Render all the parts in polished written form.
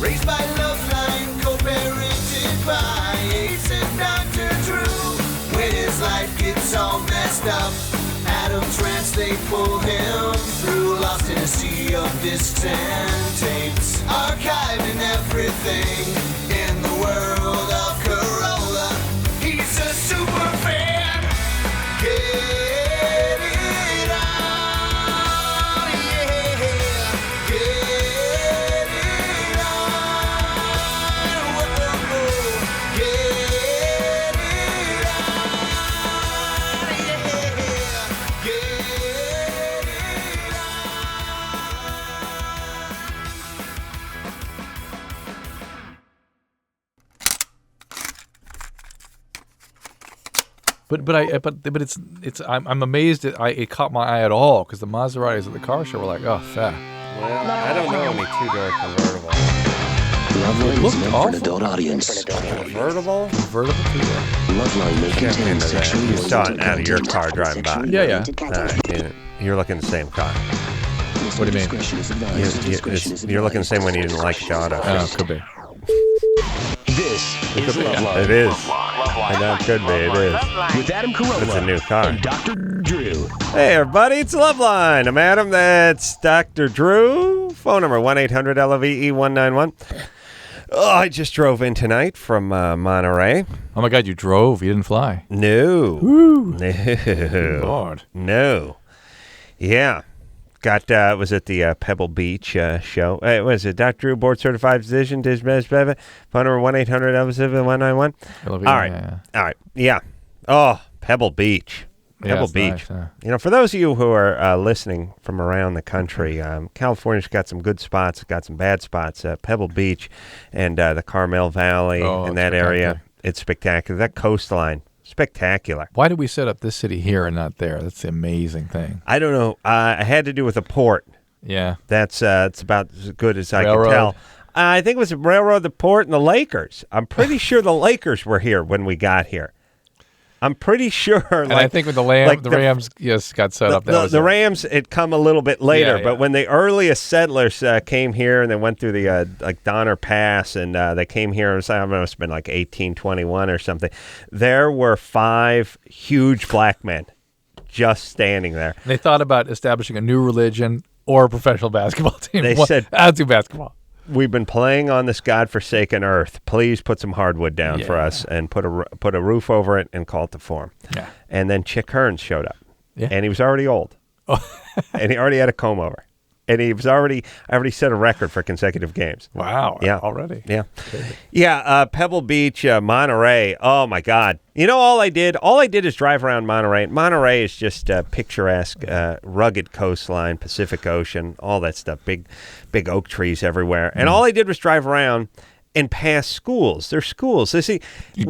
Raised by LoveLine, co-parented by Ace and Dr. Drew. When his life gets all messed up, Adam trance, they pull him through. Lost in a sea of discs and tapes, archiving everything in the world of Corolla. He's a super fan. Get it on, yeah. Get it on, whoa. Get it on, yeah. Get it But it's I'm amazed that it caught my eye at all because the Maseratis at the car show were like, oh, fat. Well, I don't know any two-door convertible. LoveLine is meant for awful. an adult audience. Convertible? Convertible two-door. LoveLine may contain sexually You saw it oriented out of your content. car driving by. Sexually Yeah. oriented All content. right, you're looking at the same car. What do you mean? Discretion is advised. Discretion is You're looking the advised. same when you didn't like the auto. Oh, could be. This is LoveLine. It is. I know it could be. It is. With Adam Carolla It's a new car. and Dr. Drew. Hey, everybody, it's LoveLine. I'm Adam. That's Dr. Drew. Phone number 1-800-LOVE-191. Oh, I just drove in tonight from Monterey. Oh, my God, you drove. You didn't fly. No. Woo. No. Lord. No. Yeah. Was at the Pebble Beach show. Hey, what is it? Dr. Drew, board certified physician. Phone number 1-800-191. All right. Yeah. All right. Yeah. Oh, Pebble Beach. Pebble it's Beach. nice, yeah. You know, for those of you who are listening from around the country, California's got some good spots, got some bad spots. Pebble Beach and the Carmel Valley Oh, and it's that area. spectacular. It's spectacular. That coastline, spectacular. Why did we set up this city here and not there? That's the amazing thing. I don't know. It had to do with a port. Yeah. That's it's about as good as I Railroad. can tell. I think it was the railroad, the port, and the Lakers. I'm pretty sure the Lakers were here when we got here. I'm pretty sure. And I think with the Rams, yes, got set up. The Rams had come a little bit later, Yeah, but yeah. when the earliest settlers came here and they went through the Donner Pass and they came here, it must have been like 1821 or something. There were 5 huge black men just standing there. They thought about establishing a new religion or a professional basketball team. They said- I'll do basketball. We've been playing on this godforsaken earth. Please put some hardwood down for Yeah. us and put a roof over it and call it to form. Yeah. And then Chick Hearn showed up. Yeah. And he was already old. And he already had a comb over. And I already set a record for consecutive games. Wow. Yeah. Already. Yeah. Yeah, Pebble Beach, Monterey. Oh, my God. You know, all I did is drive around Monterey. Monterey is just picturesque, rugged coastline, Pacific Ocean, all that stuff, big oak trees everywhere. And all I did was drive around and pass schools. There's schools. They see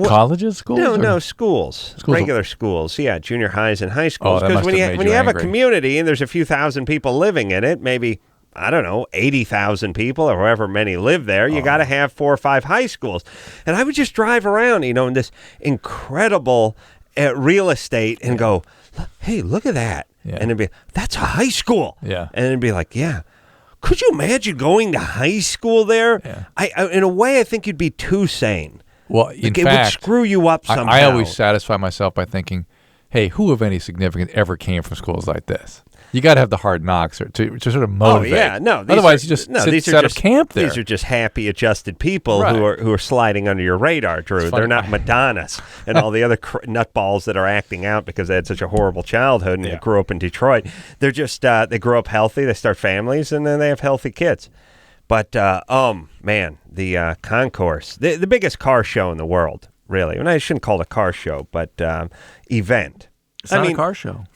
Colleges, schools? No, schools. Schools. Regular schools. Yeah, junior highs and high schools. that Because must have made when you you have a angry. community and there's a few thousand people living in it, maybe, I don't know, 80,000 people or however many live there, you got to have 4 or 5 high schools. And I would just drive around, in this incredible real estate and go, hey, look at that. Yeah. And it'd be, that's a high school. Yeah. And it'd be like, yeah. Could you imagine going to high school there? Yeah. I in a way, I think you'd be too sane. Well, in It would fact, screw you up somehow. I always satisfy myself by thinking, hey, who of any significance ever came from schools like this? You got to have the hard knocks to sort of motivate. Oh yeah, no. Otherwise, you just set up camp there. These are just happy, adjusted people Right. who are sliding under your radar, Drew. funny. They're not Madonnas and all the other nutballs that are acting out because they had such a horrible childhood and they grew up in Detroit. They're just they grow up healthy, they start families, and then they have healthy kids. But man, the concourse, the biggest car show in the world, really. And I shouldn't call it a car show, but event. It's not a car show.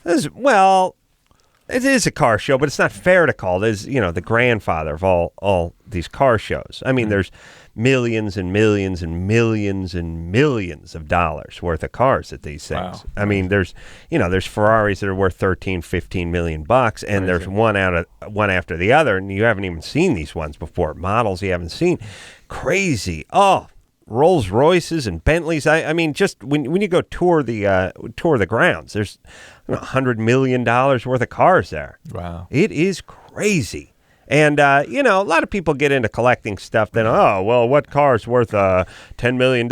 It is a car show, but it's not fair to call it. It's, the grandfather of all these car shows. I mean, there's millions and millions and millions and millions of dollars worth of cars at these things. Wow. I mean, there's Ferraris that are worth 13, 15 million bucks, and there's one after the other, and you haven't even seen these ones before. Models you haven't seen. Crazy. Oh, Rolls Royces and Bentleys. I mean, just when you go tour the grounds, there's $100 million worth of cars there. Wow. It is crazy. And, you know, a lot of people get into collecting stuff. Then, oh, well, what car's worth $10 million?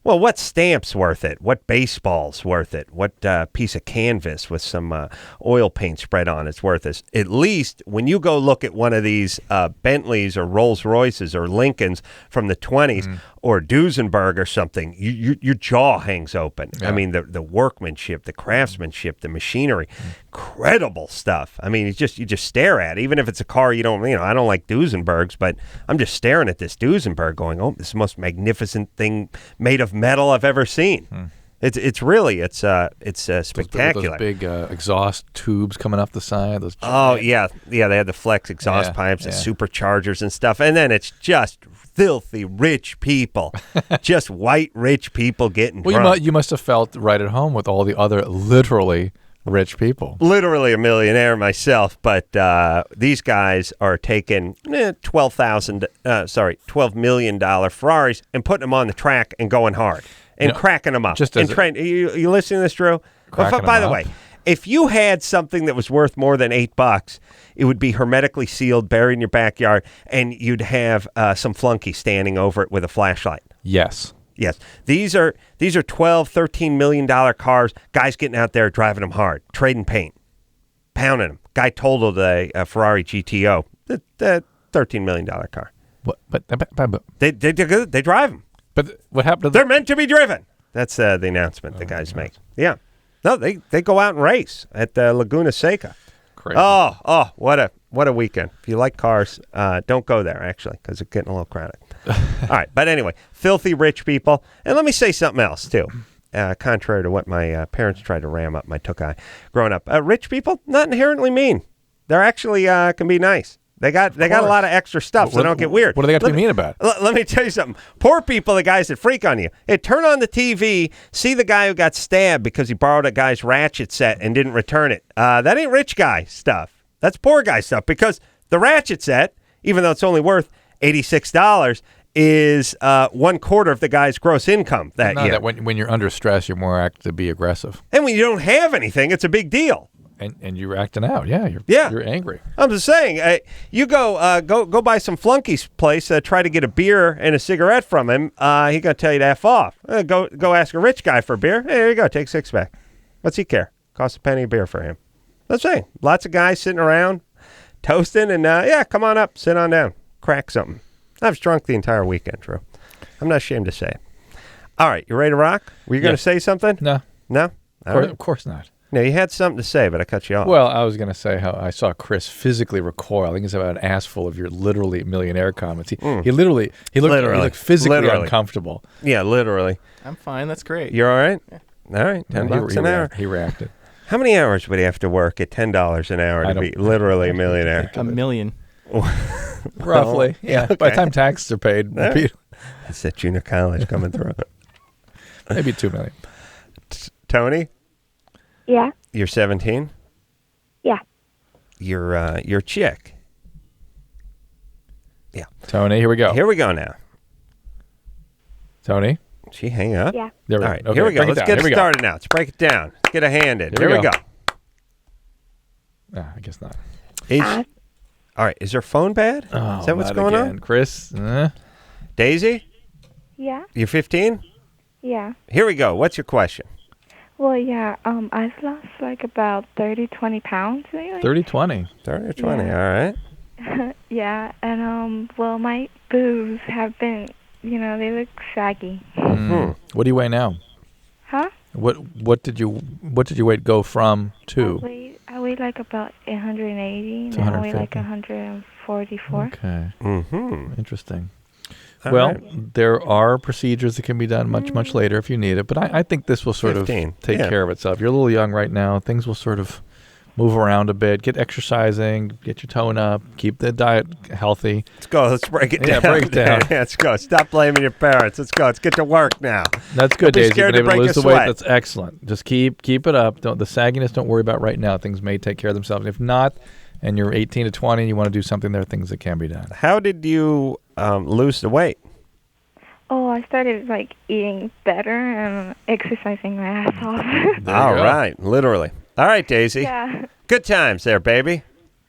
Well, what stamp's worth it? What baseball's worth it? What piece of canvas with some oil paint spread on it's worth it? At least when you go look at one of these Bentleys or Rolls Royces or Lincolns from the 20s or Duesenberg or something, your jaw hangs open. Yeah. I mean, the workmanship, the craftsmanship, the machinery, incredible stuff. I mean, you just stare at it. Even if it's a car you don't, I don't like Duesenbergs, but I'm just staring at this Duesenberg going, oh, this is the most magnificent thing made of metal I've ever seen. It's really spectacular. Those big exhaust tubes coming off the side. Those yeah, they had the flex exhaust pipes and superchargers and stuff, and then it's just filthy rich people, just white rich people getting drunk. You must have felt right at home with all the other literally rich people. Literally a millionaire myself, but these guys are taking $12 million Ferraris and putting them on the track and going hard and cracking them up. Just and you listening to this, Drew? By the way, if you had something that was worth more than $8, it would be hermetically sealed, buried in your backyard, and you'd have some flunky standing over it with a flashlight. Yes. Yes, these are $12, $13 million cars. Guys getting out there driving them hard, trading paint, pounding them. Guy totaled a Ferrari GTO, the $13 million car. But They drive them. But what happened to They're meant to be driven. That's the announcement the guys make. Yeah, no, they go out and race at Laguna Seca. Crazy. Oh, what a weekend. If you like cars, don't go there, actually, because it's getting a little crowded. All right, but anyway, filthy rich people. And let me say something else, too. Contrary to what my parents tried to ram up my took-eye growing up. Rich people, not inherently mean. They're actually can be nice. They got a lot of extra stuff, so don't get weird. What do they got to be mean about? Let me tell you something. Poor people, the guys that freak on you. Hey, turn on the TV, see the guy who got stabbed because he borrowed a guy's ratchet set and didn't return it. That ain't rich guy stuff. That's poor guy stuff, because the ratchet set, even though it's only worth $86, is 1/4 of the guy's gross income that year. That when you're under stress, you're more apt to be aggressive. And when you don't have anything, it's a big deal. And you're acting out. Yeah, you're angry. I'm just saying, you go by some flunky's place, try to get a beer and a cigarette from him. He's gonna tell you to F off. Go ask a rich guy for a beer. Hey, there you go, take 6-pack. What's he care? Costs a penny a beer for him. Let's say lots of guys sitting around toasting, and come on up, sit on down, crack something. I was drunk the entire weekend, Drew. I'm not ashamed to say it. All right, you ready to rock? Were you going to say something? No. No? Of course not. No, you had something to say, but I cut you off. Well, I was going to say how I saw Chris physically recoil. I think it's about an ass full of your literally millionaire comments. He looked physically uncomfortable. Yeah, literally. I'm fine. That's great. You're all right? Yeah. All right, $10 an hour. He reacted. How many hours would he have to work at $10 an hour to be literally a millionaire? A million. Roughly, yeah. Okay. By the time taxes are paid, That's that junior college coming through. Maybe $2 million. Tony? Yeah. You're 17? Yeah. You're chick. Yeah. Tony, here we go. Here we go now. Tony? She hang up? Yeah. There we All go. right, Okay, here we go. Let's get it started now. Let's break it down. Let's get a hand in. Here we go. I guess not. All right. Is her phone bad? Oh, is that what's going on? Chris? Daisy? Yeah. You're 15? Yeah. Here we go. What's your question? Well, yeah, I've lost like about 20 pounds lately. 30-20. 30 or 20, Yeah. all right. Yeah, and well, my boobs have been, they look saggy. What do you weigh now? Huh? What did you weight go from to? I weigh like about 180. To Now I weigh 150. like 144. Okay. Mm-hmm. Interesting. All Well, right. there are procedures that can be done much later if you need it, but I think this will sort 15, of take care of itself. You're a little young right now. Things will sort of move around a bit. Get exercising, get your tone up, keep the diet healthy. Let's go. Let's break it down. Yeah, break it down. Yeah, let's go. Stop blaming your parents. Let's go. Let's get to work now. That's good, Don't be Daisy. scared You've to been able break to lose a the weight. sweat. That's excellent. Just keep it up. The sagginess, don't worry about right now. Things may take care of themselves. If not, and you're 18 to 20 and you want to do something, there are things that can be done. How did you lose the weight? Oh, I started like eating better and exercising my ass off. There you All go. right. Literally. All right, Daisy. Yeah. Good times there, baby.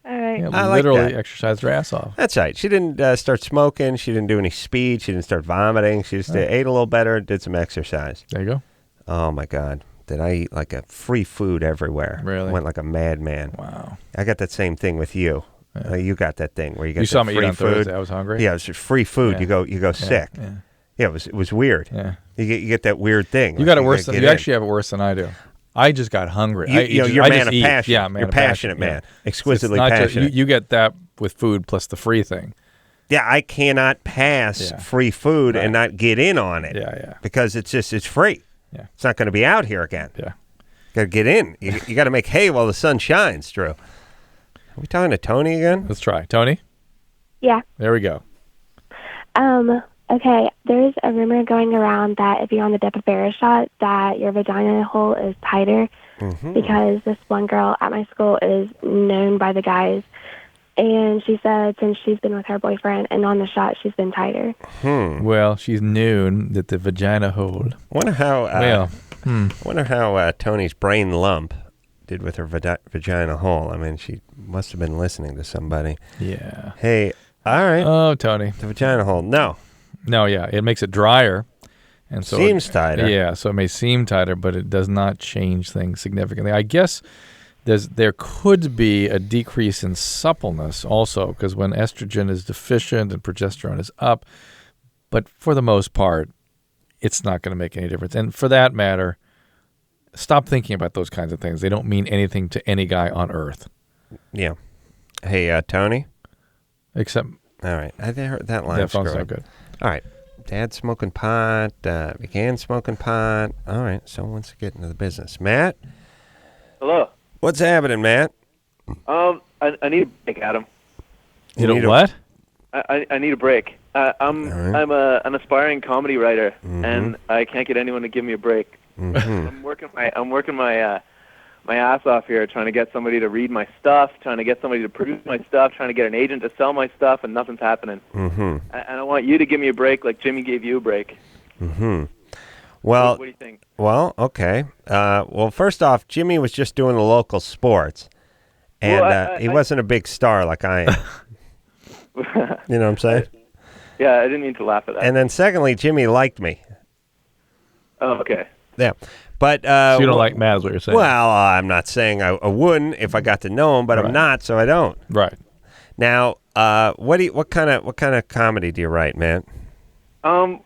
All right. Yeah, I like literally that. exercised her ass off. That's right. She didn't start smoking. She didn't do any speed. She didn't start vomiting. She just ate a little better, did some exercise. There you go. Oh, my God. Did I eat like a free food everywhere? Really? I went like a madman. Wow. I got that same thing with you. Yeah. You got that thing where you get You saw the me free eat on food. Thursday. I was hungry. Yeah, it was just free food. Yeah. You go sick. Yeah. Yeah, it was weird. Yeah. You get that weird thing. You got it worse. You actually have it worse than I do. I just got hungry. You're a man of passion. Yeah, man. You're of passionate passion. man. Yeah. Exquisitely It's not passionate. you get that with food plus the free thing. Yeah, I cannot pass free food and not get in on it. Yeah. Because it's free. Yeah. It's not going to be out here again. Yeah. Got to get in. You got to make hay while the sun shines, Drew. Are we talking to Tony again? Let's try. Tony? Yeah. There we go. Okay, there's a rumor going around that if you're on the Depo-Provera shot, that your vagina hole is tighter because this one girl at my school is known by the guys, and she said since she's been with her boyfriend and on the shot, she's been tighter. Well, she's known that the vagina hole. Wonder how Tony's brain lump did with her vagina hole. I mean, she must have been listening to somebody. Yeah. Hey, all right. Oh, Tony. The vagina hole. No, yeah. It makes it drier. And so seems tighter. Yeah, so it may seem tighter, but it does not change things significantly. I guess there could be a decrease in suppleness also, because when estrogen is deficient and progesterone is up, but for the most part, it's not going to make any difference. And for that matter, stop thinking about those kinds of things. They don't mean anything to any guy on earth. Yeah. Hey, Tony? Except... All right. I heard that line. That sounds so good. All right. Dad smoking pot, began smoking pot. All right. So wants to get into the business. Matt? Hello. What's happening, Matt? I need a break, Adam. You know what? I need a break. I'm an aspiring comedy writer, and I can't get anyone to give me a break. I'm working my ass off here, trying to get somebody to read my stuff, trying to get somebody to produce my stuff, trying to get an agent to sell my stuff, and nothing's happening. And I want you to give me a break, like Jimmy gave you a break. Well, what do you think? Well, okay. Well, first off, Jimmy was just doing the local sports, and he wasn't a big star like I am. You know what I'm saying? Yeah, I didn't mean to laugh at that. And then secondly, Jimmy liked me. Oh, okay. Yeah. But so you don't like Matt, is what you're saying? Well, I'm not saying I wouldn't if I got to know him, but I'm not, so I don't. Right. Now, what kind of comedy do you write, man? Well,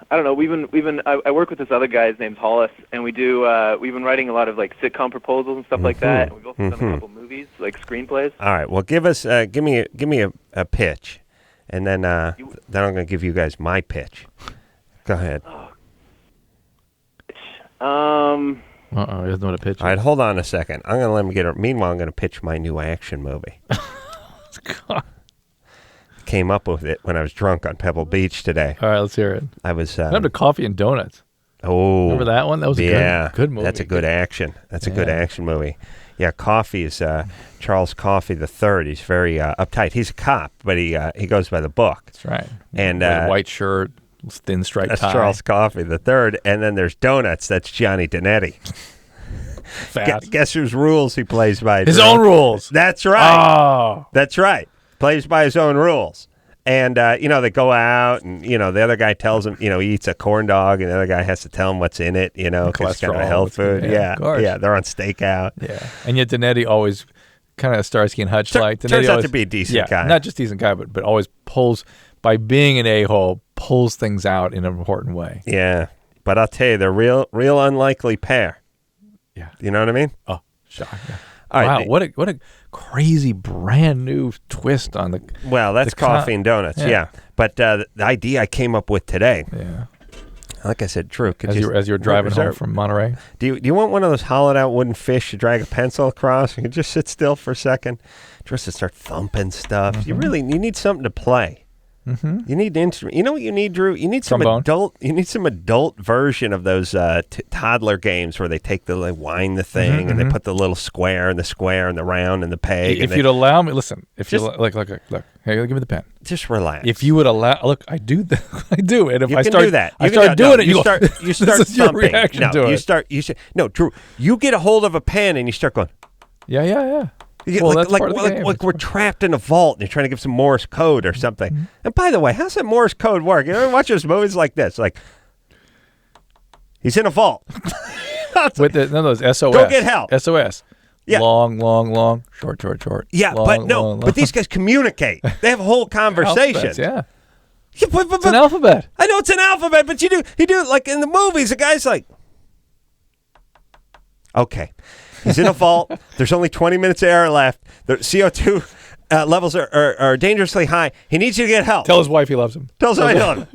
I don't know. I work with this other guy. His name's Hollis, and we've been writing a lot of like sitcom proposals and stuff like that. And we've also done a couple movies, like screenplays. All right. Well, give me a pitch, and then I'm going to give you guys my pitch. Go ahead. He doesn't know what a pitch is. All right, hold on a second. I'm going to let him get it. Meanwhile, I'm going to pitch my new action movie. Came up with it when I was drunk on Pebble Beach today. All right, let's hear it. I was... I to Coffee and Donuts. Oh. Remember that one? That was a good movie. That's a good action. That's a good action movie. Yeah, Coffee is Charles Coffey III. He's very uptight. He's a cop, but he goes by the book. That's right. And white shirt, thin striped tie. That's Charles Coffey III. And then there's Donuts. That's Johnny Denetti. Guess whose rules he plays by? His own rules. That's right. Oh. That's right. Plays by his own rules. And, they go out and, the other guy tells him, he eats a corn dog and the other guy has to tell him what's in it, because it's kind of a health food. Yeah. They're on stakeout. Yeah. And yet Denetti always kind of Starsky and Hutch like. Turns out to be a decent guy. Not just decent guy, but always pulls, by being an a-hole, pulls things out in an important way. Yeah. But I'll tell you, they're real unlikely pair. Yeah. You know what I mean? Oh, shock. Yeah. All wow, right. what a crazy brand new twist on the. Well, that's Coffee and Donuts, yeah. But the idea I came up with today. Yeah. Like I said, Drew, as you were driving home from Monterey. Do you want one of those hollowed out wooden fish to drag a pencil across? You can just sit still for a second, just to start thumping stuff. You need something to play. You need the instrument. You know what you need, Drew? You need some adult. You need some adult version of those toddler games where they wind the thing and they put the little square and the round and the peg. If you'd allow me, listen. If you look, hey, give me the pen. Just relax. If you would allow, look, I do that. I do, and if you I can start, do that. I start doing it. You start this is your thumping. reaction to it. No, Drew. You get a hold of a pen and you start going. Yeah. Well, that's part of the game. Like we're trapped in a vault and you're trying to give some Morse code or something. Mm-hmm. And by the way, how's that Morse code work? You know, watch those movies like this. Like, he's in a vault. With none of those SOS. Go get help. SOS. Yeah. Long, long, long, short, short, short. Yeah, long, but no, long, but these guys communicate. They have a whole conversation. Alphabets, yeah. Yeah, but, It's an alphabet. I know it's an alphabet, but you do it like in the movies. The guy's like, okay, he's in a vault. There's only 20 minutes of air left. The CO2 levels are dangerously high. He needs you to get help. Tell his wife he loves him. Tell somebody to him.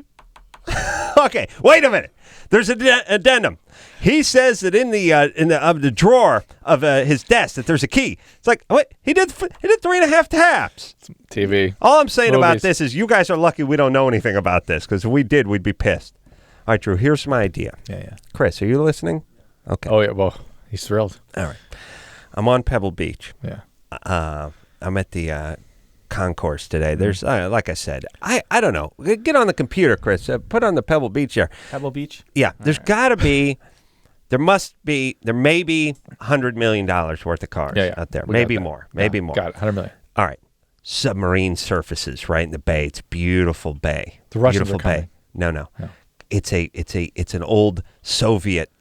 Okay, wait a minute. There's an addendum. He says that in the drawer of his desk that there's a key. It's like, wait, he did 3.5 taps. TV. All I'm saying about Movies. this is you guys are lucky we don't know anything about this, because if we did, we'd be pissed. All right, Drew, here's my idea. Yeah. Chris, are you listening? Okay. Oh, yeah, well, he's thrilled. All right. I'm on Pebble Beach. Yeah. I'm at the concourse today. There's, like I said, I don't know. Get on the computer, Chris. Put on the Pebble Beach there. Pebble Beach? Yeah, there's got to be, there may be $100 million worth of cars out there. We Maybe got that. more. Maybe more. Got it. 100 million. All right. Submarine surfaces right in the bay. It's a beautiful bay. The Russians beautiful are bay. coming. No. It's an old Soviet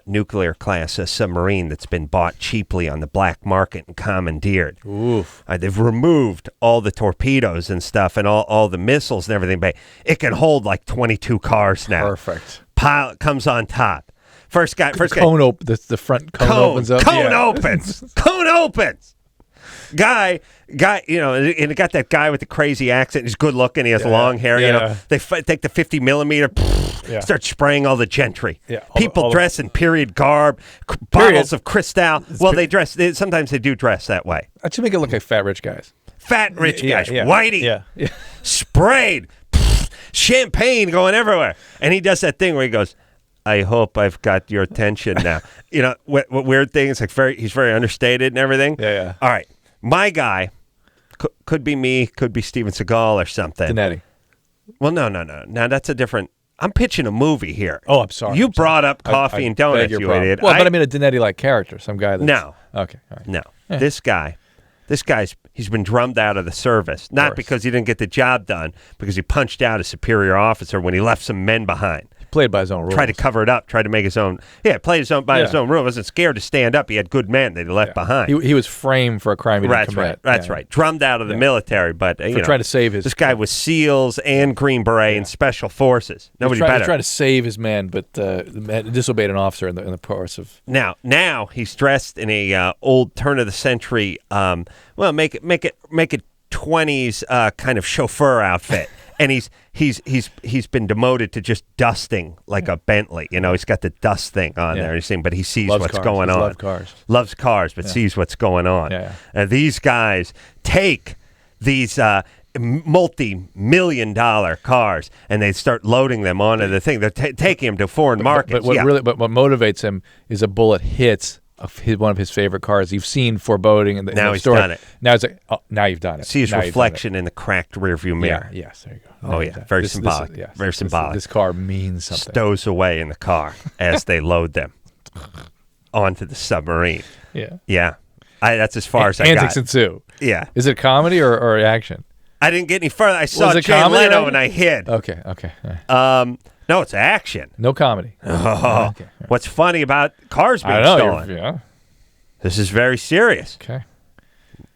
nuclear class submarine that's been bought cheaply on the black market and commandeered. Oof. They've removed all the torpedoes and stuff and all the missiles and everything, but it can hold like 22 cars now. Perfect. Pilot comes on top. First guy. Cone the front cone opens up. Cone Yeah. opens. Cone opens. Guy, you know, and it got that guy with the crazy accent. He's good looking. He has long hair. You know, they take the 50 millimeter, start spraying all the gentry. Yeah, people dress in period garb, bottles of Cristal. Well, sometimes they do dress that way. I should make it look like fat rich guys. Fat rich guys, yeah. whitey, Yeah. sprayed, champagne going everywhere, and he does that thing where he goes, I hope I've got your attention now. You know, what weird thing? It's like he's very understated and everything. Yeah. All right. My guy could be me, could be Steven Seagal or something. Danetti. Well, no. Now, that's a different... I'm pitching a movie here. Oh, I'm sorry. You brought up Coffee and Donuts, beg your you pardon. idiot. Well, but I mean a Danetti-like character, some guy that's... No. Okay, all right. No. Yeah. This guy's he's been drummed out of the service. Not because he didn't get the job done, because he punched out a superior officer when he left some men behind. Played by his own rules. Tried to cover it up, tried to make his own... Yeah, played his own his own rule. Wasn't scared to stand up. He had good men that he left behind. He was framed for a crime he didn't commit. That's right. Drummed out of the military, but you know, trying to save his... This guy was SEALs and Green Beret and Special Forces. Nobody better. He was trying to save his man, but disobeyed an officer in the course of... Now he's dressed in a old turn of the century. Make it 20s kind of chauffeur outfit. And he's been demoted to just dusting like a Bentley. You know, he's got the dust thing on there. He's saying, but he sees what's going on. Loves cars, but sees what's going on. These guys take these multi-million-dollar cars and they start loading them onto the thing. They're taking them to foreign markets. But what motivates him is a bullet hits one of his favorite cars. You've seen Foreboding in the now he's story. done it. Now it's like, now you've done it. See his reflection in the cracked rearview mirror. Yeah, yes, there you go. Oh, yeah. Very symbolic. Very symbolic. This car means something. Stows away in the car as they load them onto the submarine. Yeah. That's as far as I got. Antics ensue. Yeah. Is it comedy or action? I didn't get any further. I saw Jay Leno and I hid. Okay. No, it's action. No comedy. Oh. Okay. What's funny about cars being stolen? This is very serious. Okay.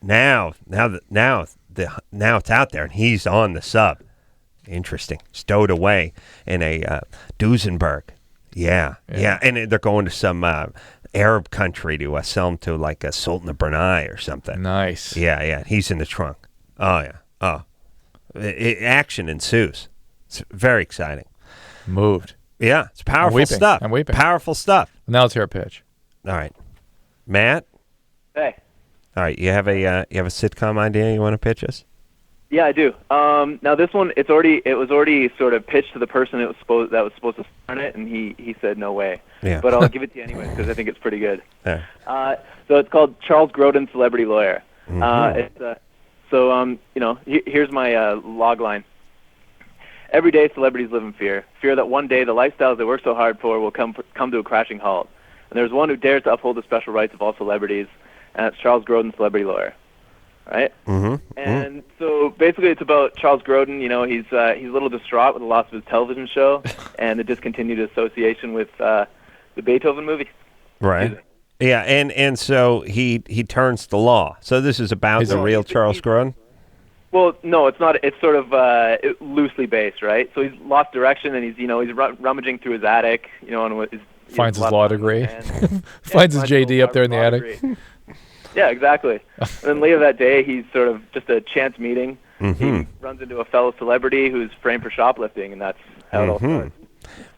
Now it's out there, and he's on the sub. Interesting. Stowed away in a Duesenberg. Yeah. And they're going to some Arab country to sell them to like a Sultan of Brunei or something. Nice. Yeah. He's in the trunk. Oh, yeah. Oh. Action ensues. It's very exciting. Moved. Yeah, it's powerful stuff. I'm weeping. Powerful stuff. Now let's hear a pitch. All right. Matt? Hey. All right, you have a sitcom idea you want to pitch us? Yeah, I do. Now this one, it was already sort of pitched to the person that was supposed to start it, and he said no way. Yeah. But I'll give it to you anyways because I think it's pretty good. Yeah. So it's called Charles Grodin, Celebrity Lawyer. Mm-hmm. Here's my log line. Every day, celebrities live in fear that one day the lifestyles they work so hard for will come to a crashing halt. And there's one who dares to uphold the special rights of all celebrities, and it's Charles Grodin, Celebrity Lawyer, right? Mm-hmm. And so basically, it's about Charles Grodin. You know, he's a little distraught with the loss of his television show and the discontinued association with the Beethoven movie. Right. Yeah, and so he turns to law. So this is about the real Charles Grodin? Well, no, it's not. It's sort of loosely based, right? So he's lost direction, and he's rummaging through his attic, and finds his law degree. Finds his JD up there in the attic. Yeah, exactly. And then later that day, he's sort of just a chance meeting. Mm-hmm. He runs into a fellow celebrity who's framed for shoplifting, and that's how it all starts.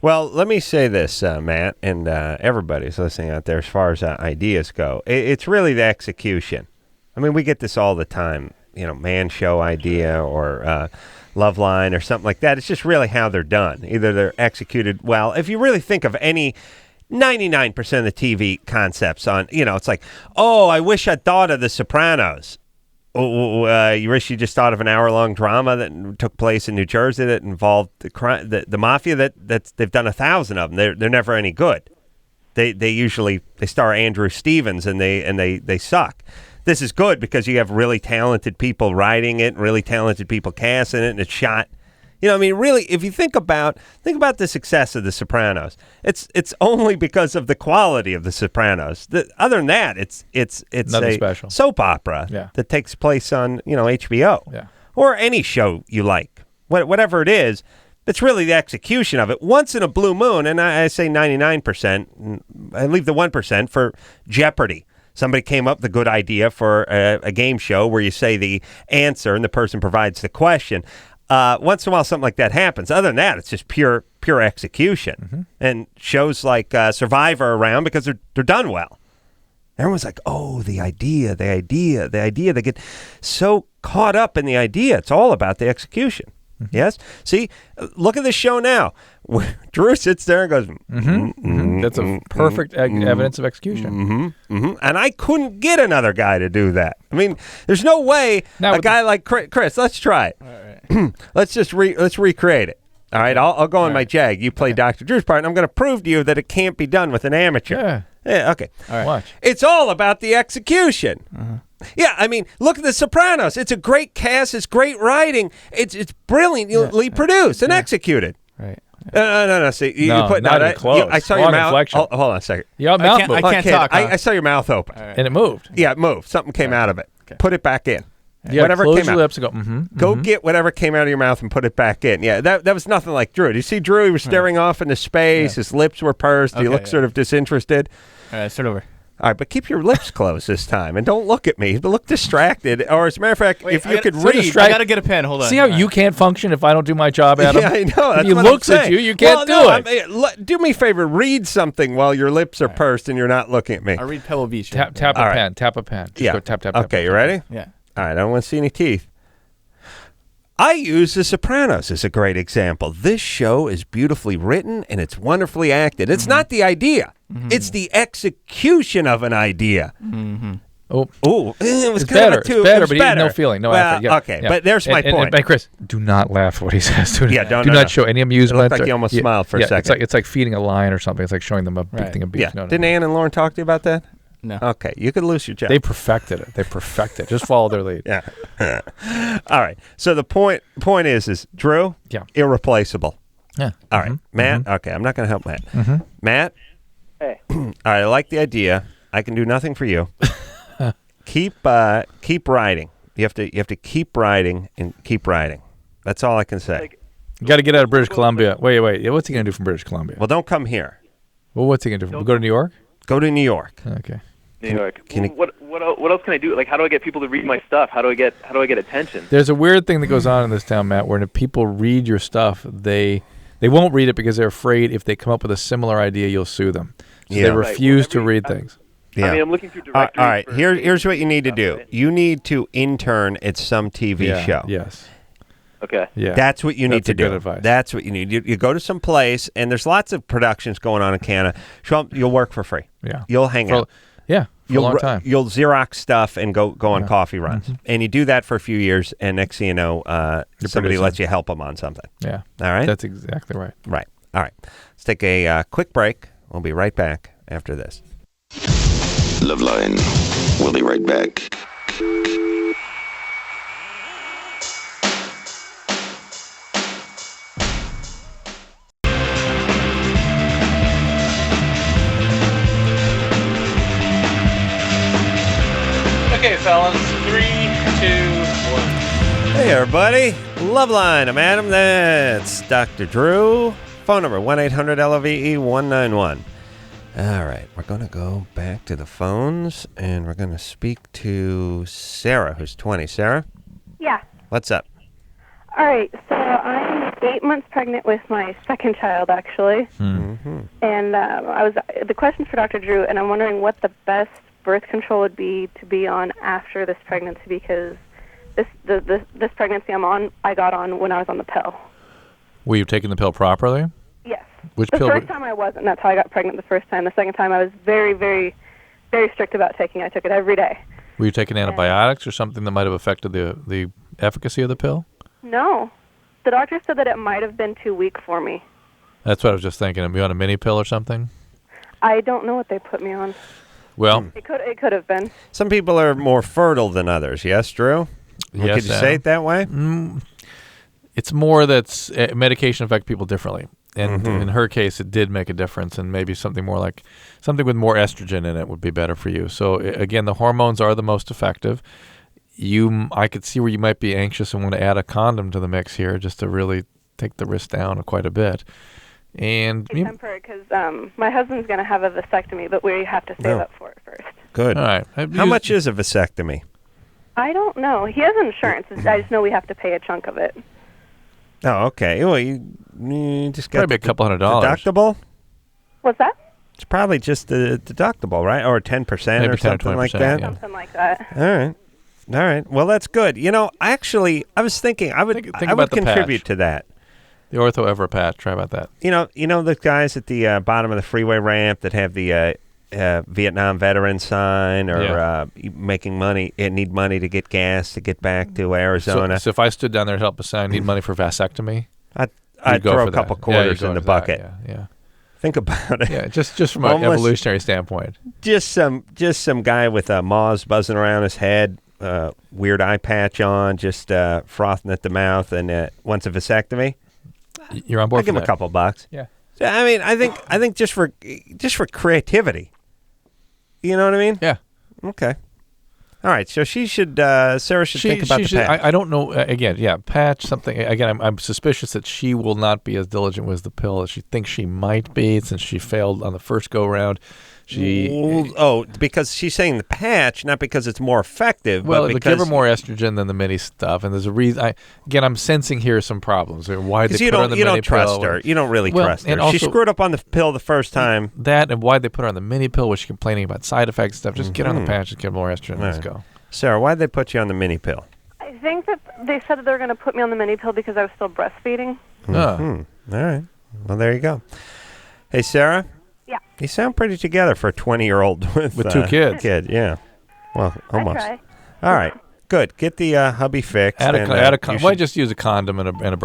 Well, let me say this, Matt, and everybody's listening out there as far as ideas go. It's really the execution. I mean, we get this all the time, man show idea or LoveLine or something like that. It's just really how they're done. Either they're executed well. If you really think of any 99% of the TV concepts on, it's like, oh, I wish I'd thought of The Sopranos. You wish you just thought of an hour-long drama that took place in New Jersey that involved the mafia. That they've done 1,000 of them. They're never any good. They usually star Andrew Stevens and they suck. This is good because you have really talented people writing it, and really talented people casting it, and it's shot. Really, if you think about the success of The Sopranos, it's only because of the quality of The Sopranos. Other than that, it's nothing a special. Soap opera that takes place on HBO or any show you like, whatever it is. It's really the execution of it. Once in a blue moon, and I say 99%, I leave the 1% for Jeopardy. Somebody came up with a good idea for a game show where you say the answer and the person provides the question. Once in a while, something like that happens. Other than that, it's just pure execution. Mm-hmm. And shows like Survivor are around because they're done well. Everyone's like, oh, the idea. They get so caught up in the idea. It's all about the execution. Mm-hmm. Yes? See, look at this show now. Drew sits there and goes, That's a perfect evidence of execution. And I couldn't get another guy to do that. I mean, there's no way a guy like Chris, let's try it. All right. let's recreate it. All right, I'll go on my Jag. You play Dr. Drew's part, and I'm going to prove to you that it can't be done with an amateur. Yeah, okay. All right. Watch. It's all about the execution. Yeah, I mean, look at The Sopranos. It's a great cast. It's great writing. It's brilliantly produced and executed. Right. No. See, you put not even close. I saw Wrong your mouth. inflection. Hold on a second. Your mouth moved. I can't talk. I saw your mouth open, and it moved. Yeah, it moved. Something came out of it. Okay. Put it back in. Yeah, whatever close came your out. lips and go. Go get whatever came out of your mouth and put it back in. Yeah, that was nothing like Drew. Do you see Drew? He was staring off into space. His lips were pursed. He looked sort of disinterested. All right, start over. All right, but keep your lips closed this time, and don't look at me. Look distracted, or as a matter of fact, if you could read, I gotta get a pen. Hold on. See how you can't function if I don't do my job, Adam? Yeah, I know. That's if he what looks I'm at saying. you can't do it. Do me a favor. Read something while your lips are pursed and you're not looking at me. I read Pebble Beach. Tap a pen. Tap a pen. Just go tap. Okay, you ready? Yeah. All right. I don't want to see any teeth. I use The Sopranos as a great example. This show is beautifully written and it's wonderfully acted. It's not the idea. It's the execution of an idea. Oh, it was it's kind better. of a it's better, but no feeling, no effort. Yeah, okay, but there's my point. And Chris, do not laugh at what he says. Do not show any It amusement. looked like you almost smiled for a second. It's like feeding a lion or something. It's like showing them a big thing of beef. Yeah. No. Didn't Ann and Lauren talk to you about that? No. Okay, you could lose your job. They perfected it. Just follow their lead. Yeah. All right. So the point is Drew, irreplaceable. Yeah. All right. Matt, okay, I'm not going to help Matt. Matt? Hey. All right, I like the idea. I can do nothing for you. Keep writing. You have to keep writing and keep writing. That's all I can say. You got to get out of British Columbia. Wait. What's he going to do from British Columbia? Well, don't come here. Well, what's he going to do? Go to New York? Go to New York. Okay. New York. What else can I do? Like, how do I get people to read my stuff? How do I get attention? There's a weird thing that goes on in this town, Matt, where if people read your stuff, they won't read it because they're afraid if they come up with a similar idea, you'll sue them. So they refuse to read things. Yeah. I mean, I'm looking through directories. All right. Here's what you need to do. You need to intern at some TV show. Yes. Okay. Yeah. That's what you need to do. Good advice. That's what you need. You go to some place, and there's lots of productions going on in Canada. You'll work for free. Yeah. You'll hang out. Yeah. For a long time. You'll Xerox stuff and go on coffee runs. And you do that for a few years, and next thing you know, somebody lets you help them on something. Yeah. All right? That's exactly right. Right. All right. Let's take a quick break. We'll be right back after this. LoveLine. We'll be right back. Okay, fellas. 3, 2, 1. Hey, everybody. LoveLine. I'm Adam. That's Dr. Drew. Phone number 1-800-LOVE-191. All right. We're going to go back to the phones, and we're going to speak to Sarah, who's 20. Sarah, Yeah. what's up? All right. So I'm 8 months pregnant with my second child, actually. Mm-hmm. And the question's for Dr. Drew, and I'm wondering what the best birth control would be to be on after this pregnancy, because this pregnancy I got on when I was on the pill. Were you taking the pill properly? Yes. Which The pill? first time I wasn't. That's how I got pregnant the first time. The second time I was very, very, very strict about taking it. I took it every day. Were you taking antibiotics or something that might have affected the efficacy of the pill? No. The doctor said that it might have been too weak for me. That's what I was just thinking. Are you on a mini pill or something? I don't know what they put me on. Well, It could have been. Some people are more fertile than others. Yes, Drew? yes, Could you say it that way? It's more that medication affects people differently. And in her case, it did make a difference, and maybe something more like something with more estrogen in it would be better for you. So again, the hormones are the most effective. I could see where you might be anxious and want to add a condom to the mix here, just to really take the risk down quite a bit. And Temporary, because my husband's going to have a vasectomy, but we have to save up for it first. Good. all right, How much is a vasectomy? I don't know. He has insurance. I just know we have to pay a chunk of it. Oh, okay. Well, you just got Probably a couple $100. deductible? What's that? It's probably just the deductible, right? Or 10% Maybe or 10 or something like 20%, that? yeah. Something like that. All right. Well, that's good. Actually, I was thinking I would Think I about would the contribute patch. to that. The Ortho Ever patch. Try about that. You know the guys at the bottom of the freeway ramp that have the Vietnam veteran sign, or making money and need money to get gas to get back to Arizona. So if I stood down there to help a sign, need money for vasectomy, I'd go throw for a couple that. quarters you go in the into that, bucket. Yeah. Think about it. Yeah, just from an Homeless- evolutionary standpoint. Just some guy with moths buzzing around his head, weird eye patch on, just frothing at the mouth, and wants a vasectomy. You're on board. I'll give for him a that. couple bucks. Yeah. So, I mean, I think just for creativity. You know what I mean? Yeah. Okay. All right. So Sarah should think about the patch. I don't know. Again, patch something. Again, I'm suspicious that she will not be as diligent with the pill as she thinks she might be, since she failed on the first go round. Because she's saying the patch, not because it's more effective. Well, but it'll because give her more estrogen than the mini stuff, and there's a reason. I'm sensing here some problems. Why they you put her on the don't mini trust pill? her. You don't really Well, trust her. and She also- screwed up on the pill the first time. That and why they put her on the mini pill, was she complaining about side effects and stuff? Just get her on the patch and get more estrogen. Let's go. Sarah, why'd they put you on the mini pill? I think that they said that they were going to put me on the mini pill because I was still breastfeeding. All right. Well, there you go. Hey, Sarah. Yeah. You sound pretty together for a 20-year-old with 2 kids. Kid, yeah. Well, almost. I try. All right. Good. Get the hubby fixed. Add and, a you condom. should- Why just use a condom and a who the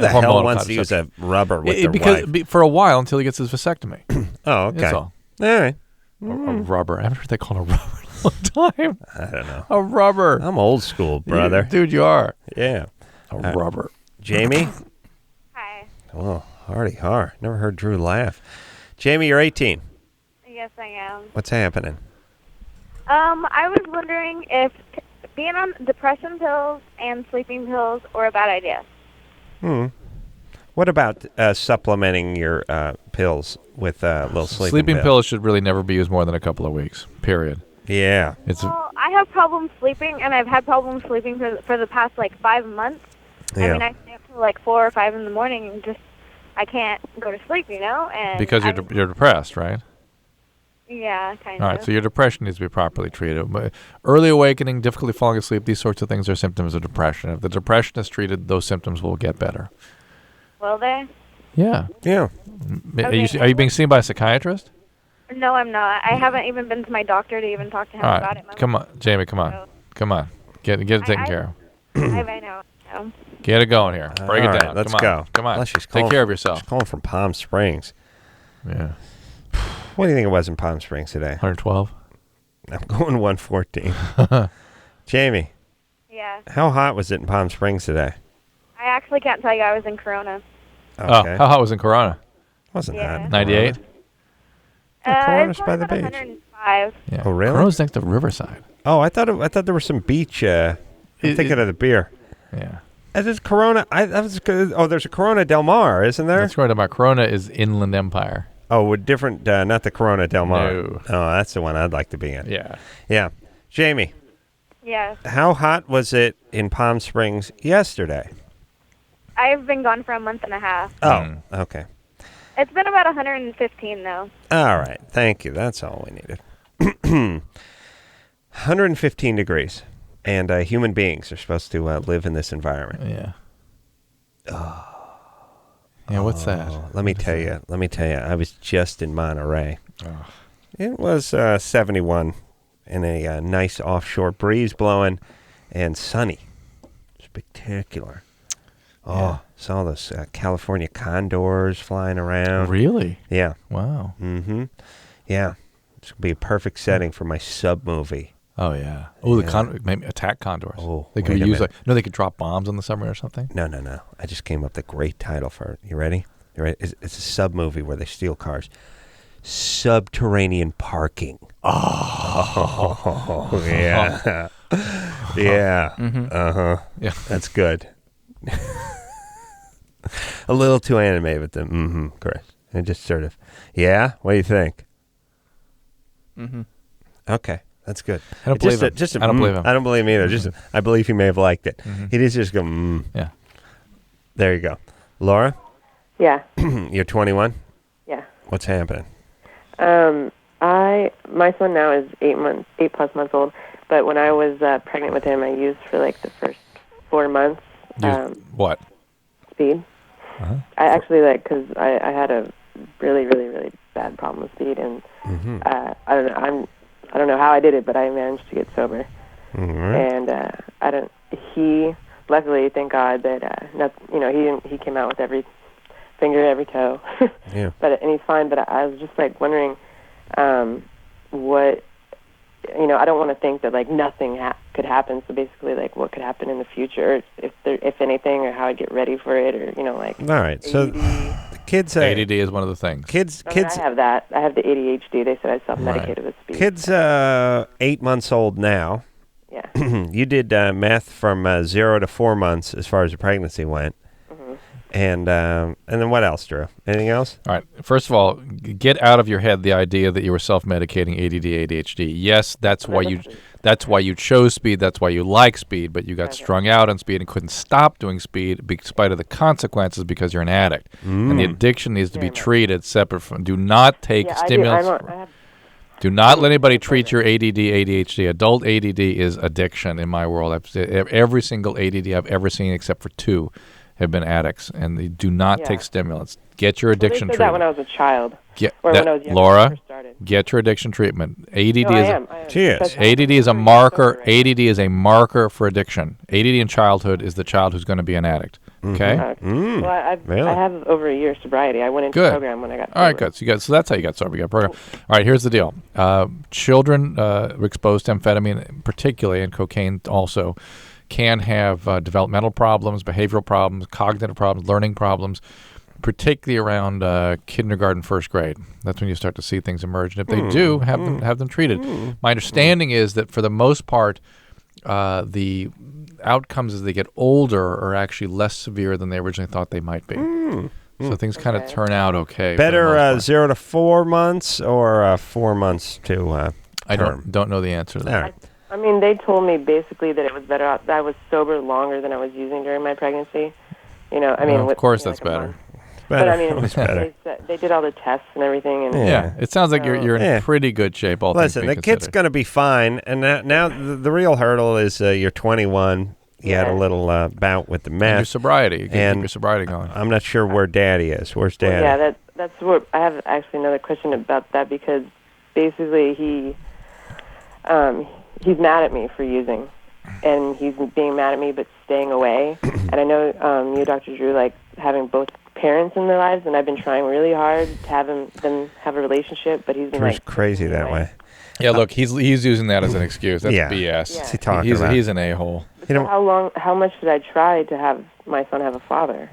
hormonal hell wants to use contraception? a rubber with their because wife? for a while until he gets his vasectomy. Oh, okay. That's all. All right. A rubber. I haven't heard they call it a rubber in a long time. I don't know. A rubber. I'm old school, brother. Dude, you are. Yeah. A rubber. Jamie? Hi. Oh, hardy har. Never heard Drew laugh. Jamie, you're 18. Yes, I am. What's happening? I was wondering if being on depression pills and sleeping pills were a bad idea. What about supplementing your pills with a little sleeping pill? pills should really never be used more than a couple of weeks. Period. Yeah. Well, I have problems sleeping, and I've had problems sleeping for the past, 5 months. Yeah. I mean, I stay up till, 4 or 5 in the morning and just, I can't go to sleep, And Because you're depressed, right? Yeah, kind All of. right, so your depression needs to be properly treated. But early awakening, difficulty falling asleep, these sorts of things are symptoms of depression. If the depression is treated, those symptoms will get better. Will they? Yeah. Yeah. Are you being seen by a psychiatrist? No, I'm not. I haven't even been to my doctor to even talk to him All about right, it. come on, Jamie, come on. Come on. Get it taken care of. I know. Get it going here. Break All it right, down. let's Come on. go. Come on. Unless she's Take calling care of yourself. She's calling from Palm Springs. Yeah. What do you think it was in Palm Springs today? 112. I'm going 114. Jamie, Yeah. how hot was it in Palm Springs today? I actually can't tell you. I was in Corona. Okay. Oh, how hot was in Corona? Wasn't Yeah. hot. 98? Corona's It's by the probably beach. about 105. Yeah. Oh, really? Corona's next to Riverside. Oh, I thought there was some beach. I'm thinking of the beer. Yeah. Is it Corona? There's a Corona Del Mar, isn't there? That's right. About Corona is Inland Empire. Oh, with different, not the Corona Del Mar. No. Oh, that's the one I'd like to be in. Yeah. Yeah. Jamie, Yes. how hot was it in Palm Springs yesterday? I've been gone for a month and a half. Oh, okay. It's been about 115, though. All right. Thank you. That's all we needed. 115 degrees. And human beings are supposed to live in this environment. Yeah. Yeah, what's that? Let me tell you. I was just in Monterey. It was 71 and a nice offshore breeze blowing and sunny. Spectacular. Oh, saw those California condors flying around. Really? Yeah. Wow. Mm-hmm. Yeah. It's going to be a perfect setting for my sub movie. Oh, yeah. Oh, maybe attack condors. Oh, they could wait a use minute. they could drop bombs on the submarine or something. No. I just came up with a great title for it. You ready? It's a sub movie where they steal cars. Subterranean parking. Oh, yeah. Yeah. Mm-hmm. Uh-huh. Yeah. That's good. A little too anime, but then, Chris. And just sort of, yeah? What do you think? Mm-hmm. Okay. That's good. I don't believe him. I don't believe him. I don't believe him either. Just, I believe he may have liked it. Mm-hmm. He did just go, Yeah. There you go. Laura, Yeah. you're 21? Yeah. What's happening? My son now is 8+ months old, but when I was pregnant with him, I used for like the first 4 months. What? Speed. Uh-huh. I actually because I had a really, really, really bad problem with speed, and I don't know how I did it, but I managed to get sober. Mm-hmm. And he luckily, thank God that he came out with every finger, every toe. Yeah. And he's fine. But I was just like wondering, what, I don't want to think that like nothing could happen. So basically, like what could happen in the future, if anything, or how I'd get ready for it, or like. All right. So the kids. ADD is one of the things. Kids. I have that. I have the ADHD. They said I self-medicated with speed. Kids 8 months old now. Yeah. You did math from 0 to 4 months as far as the pregnancy went. And then what else, Drew? Anything else? All right. First of all, get out of your head the idea that you were self-medicating ADD, ADHD. Yes, that's why you chose speed. That's why you like speed. But you got strung out on speed and couldn't stop doing speed in spite of the consequences because you're an addict. And the addiction needs to be treated separate from. Do not take stimulants. Do not let anybody treat your ADD, ADHD. Adult ADD is addiction in my world. Every single ADD I've ever seen, except for 2. Have been addicts, and they do not take stimulants. Get your addiction they said treatment. that when I was a child. When I was younger, Laura, get your addiction treatment. ADD ADD is a marker. ADD is a marker for addiction. ADD in childhood is the child who's going to be an addict. Okay. Well, I have over a year sobriety. I went into the program when I got sober. All right, good. So that's how you got sober. You got a program. All right, here's the deal. Children exposed to amphetamine, particularly, and cocaine also, can have developmental problems, behavioral problems, cognitive problems, learning problems, particularly around kindergarten, first grade. That's when you start to see things emerge. And if they do, have them treated. My understanding is that for the most part, the outcomes as they get older are actually less severe than they originally thought they might be. So things kind of turn out okay. Better 0 to 4 months or 4 months to I term? don't know the answer to that. All right. I mean, they told me basically that it was better that I was sober longer than I was using during my pregnancy. Of course that's better. But I mean, better. they did all the tests and everything. And Yeah, it sounds like you're in pretty good shape. All Listen, things the being kid's considered. going to be fine. And now the real hurdle is you're 21. You had a little bout with the meth. And your sobriety. You and keep your sobriety going. I'm not sure where Daddy is. Where's Daddy? Well, yeah, that's what I have actually another question about that, because basically he's mad at me for using, and he's being mad at me but staying away. And I know you, Dr. Drew, like having both parents in their lives, and I've been trying really hard to have them have a relationship, but he's been Drew's like crazy that way. Yeah, look, he's using that as an excuse. That's Yeah. BS. What's he talking about? He's an a-hole. How much did I try to have my son have a father?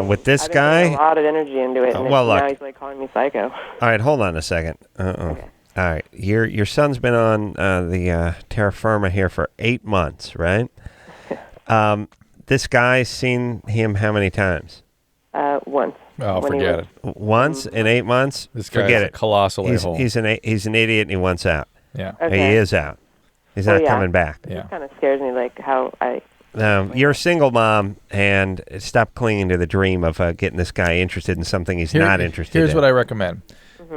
With this I've been guy? putting a lot of energy into it, and well, now look. he's like calling me psycho. All right, hold on a second. Okay. All right, your son's been on the terra firma here for 8 months, right? This guy's seen him how many times? Once. Oh, forget it. Once in 8 months? This guy's forget a it. colossal he's, a-hole. he's an idiot, and he wants out. Yeah. Okay. He is out. He's not coming back. It just kind of scares me, like how I... You're a single mom, and stop clinging to the dream of getting this guy interested in something he's not interested in. Here's what I recommend.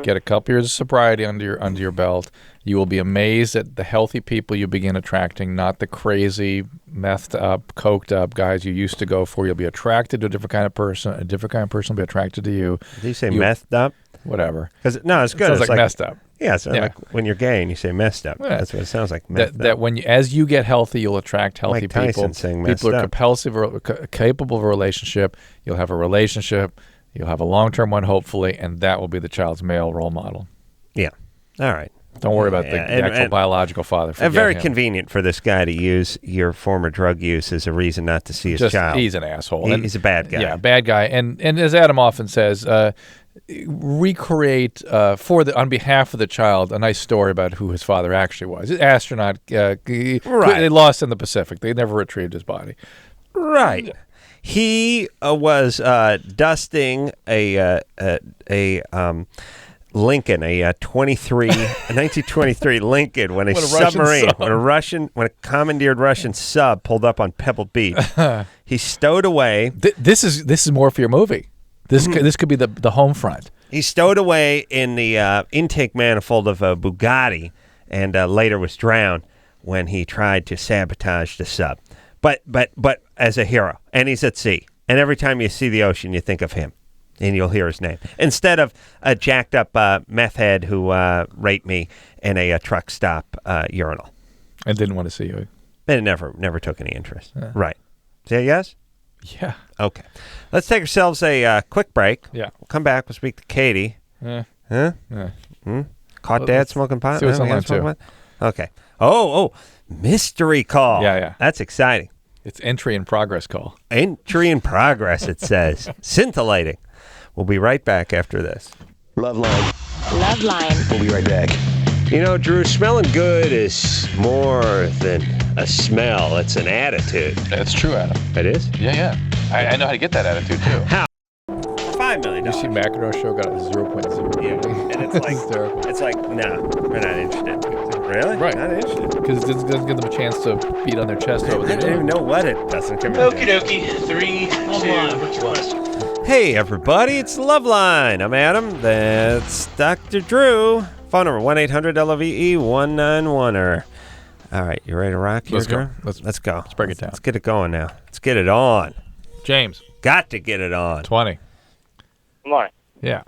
Get a couple years of sobriety under your belt. You will be amazed at the healthy people you begin attracting, not the crazy, methed up, coked up guys you used to go for. You'll be attracted to a different kind of person. A different kind of person will be attracted to you. Did you say methed up? Whatever. No, it's good. It sounds it's like messed up. Yeah, it's like when you're gay and you say messed up. Yeah. That's what it sounds like. That when as you get healthy, you'll attract healthy Mike Tyson people. saying messed People are up. capable of a relationship. You'll have a relationship. You'll have a long-term one, hopefully, and that will be the child's male role model. Yeah. All right. Don't worry about the actual biological father. Forget Very him. convenient for this guy to use your former drug use as a reason not to see his child. He's an asshole. He's a bad guy. Yeah, bad guy. And as Adam often says, recreate on behalf of the child a nice story about who his father actually was. Astronaut, they lost in the Pacific. They never retrieved his body. Right. He was dusting a Lincoln, a 1923 Lincoln, when a submarine, when a commandeered Russian sub pulled up on Pebble Beach. He stowed away. This is more for your movie. This could be the home front. He stowed away in the intake manifold of a Bugatti, and later was drowned when he tried to sabotage the sub. But as a hero, and he's at sea. And every time you see the ocean, you think of him. And you'll hear his name instead of a jacked up meth head who raped me in a truck stop urinal, and didn't want to see you. And never took any interest. Right? Say yes. Yeah. Okay. Let's take ourselves a quick break. Yeah. We'll come back. We'll speak to Katie. Yeah. Huh? Yeah. Caught Dad smoking pot. See what's online too. Okay. Oh, mystery call. Yeah. That's exciting. It's entry in progress call. Entry in progress. It says scintillating. We'll be right back after this. LoveLine. LoveLine. We'll be right back. You know, Drew, smelling good is more than a smell. It's an attitude. That's true, Adam. It is? Yeah. I know how to get that attitude, too. How? $5 million. You see McEnroe show got a 0.0. Yeah, and it's like, no, we're not interested. Really? Right. Not interested. Because it doesn't give them a chance to beat on their chest over I there. don't even know what it doesn't come Okie dokie. 3, 2, what's your question? Hey, everybody, it's LoveLine. I'm Adam. That's Dr. Drew. Phone number 1-800-LOVE-191-er. All right, you ready to rock here, Let's go. Drew? Let's go. Let's break it down. Let's get it going now. Let's get it on. James. Got to get it on. 20. Good morning. Yeah.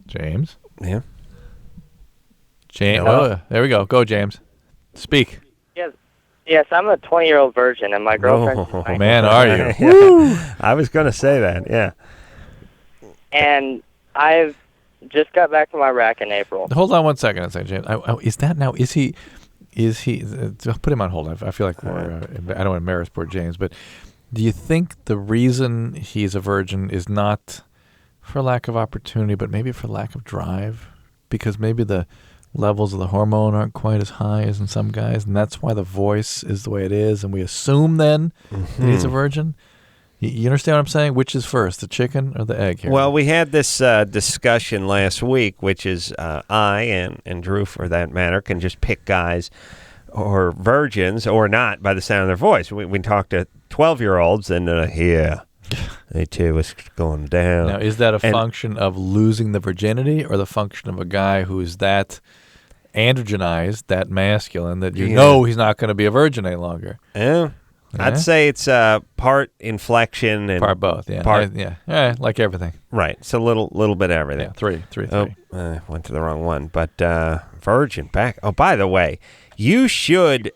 James. Yeah. James. Hello? Oh, there we go. Go, James. Speak. Yes, I'm a 20-year-old virgin, and my girlfriend. Oh, man, are you? Woo! I was going to say that, yeah. And I've just got back from Iraq in April. Hold on 1 second. James. Is that now? Is he? I'll put him on hold. I feel like I don't want to embarrass poor James, but do you think the reason he's a virgin is not for lack of opportunity, but maybe for lack of drive? Because maybe the levels of the hormone aren't quite as high as in some guys, and that's why the voice is the way it is, and we assume then that he's a virgin. You understand what I'm saying? Which is first, the chicken or the egg here? Well, we had this discussion last week, which is I and Drew, for that matter, can just pick guys or virgins or not by the sound of their voice. We talk to 12-year-olds and, they tell you what's going down. Now, is that a function of losing the virginity or the function of a guy who's that androgenized, that masculine, that you know he's not going to be a virgin any longer? Yeah. I'd say it's part inflection and part both. Yeah, like everything. Right. It's a little bit of everything. Yeah, three. Went to the wrong one, but virgin back. Oh, by the way, you should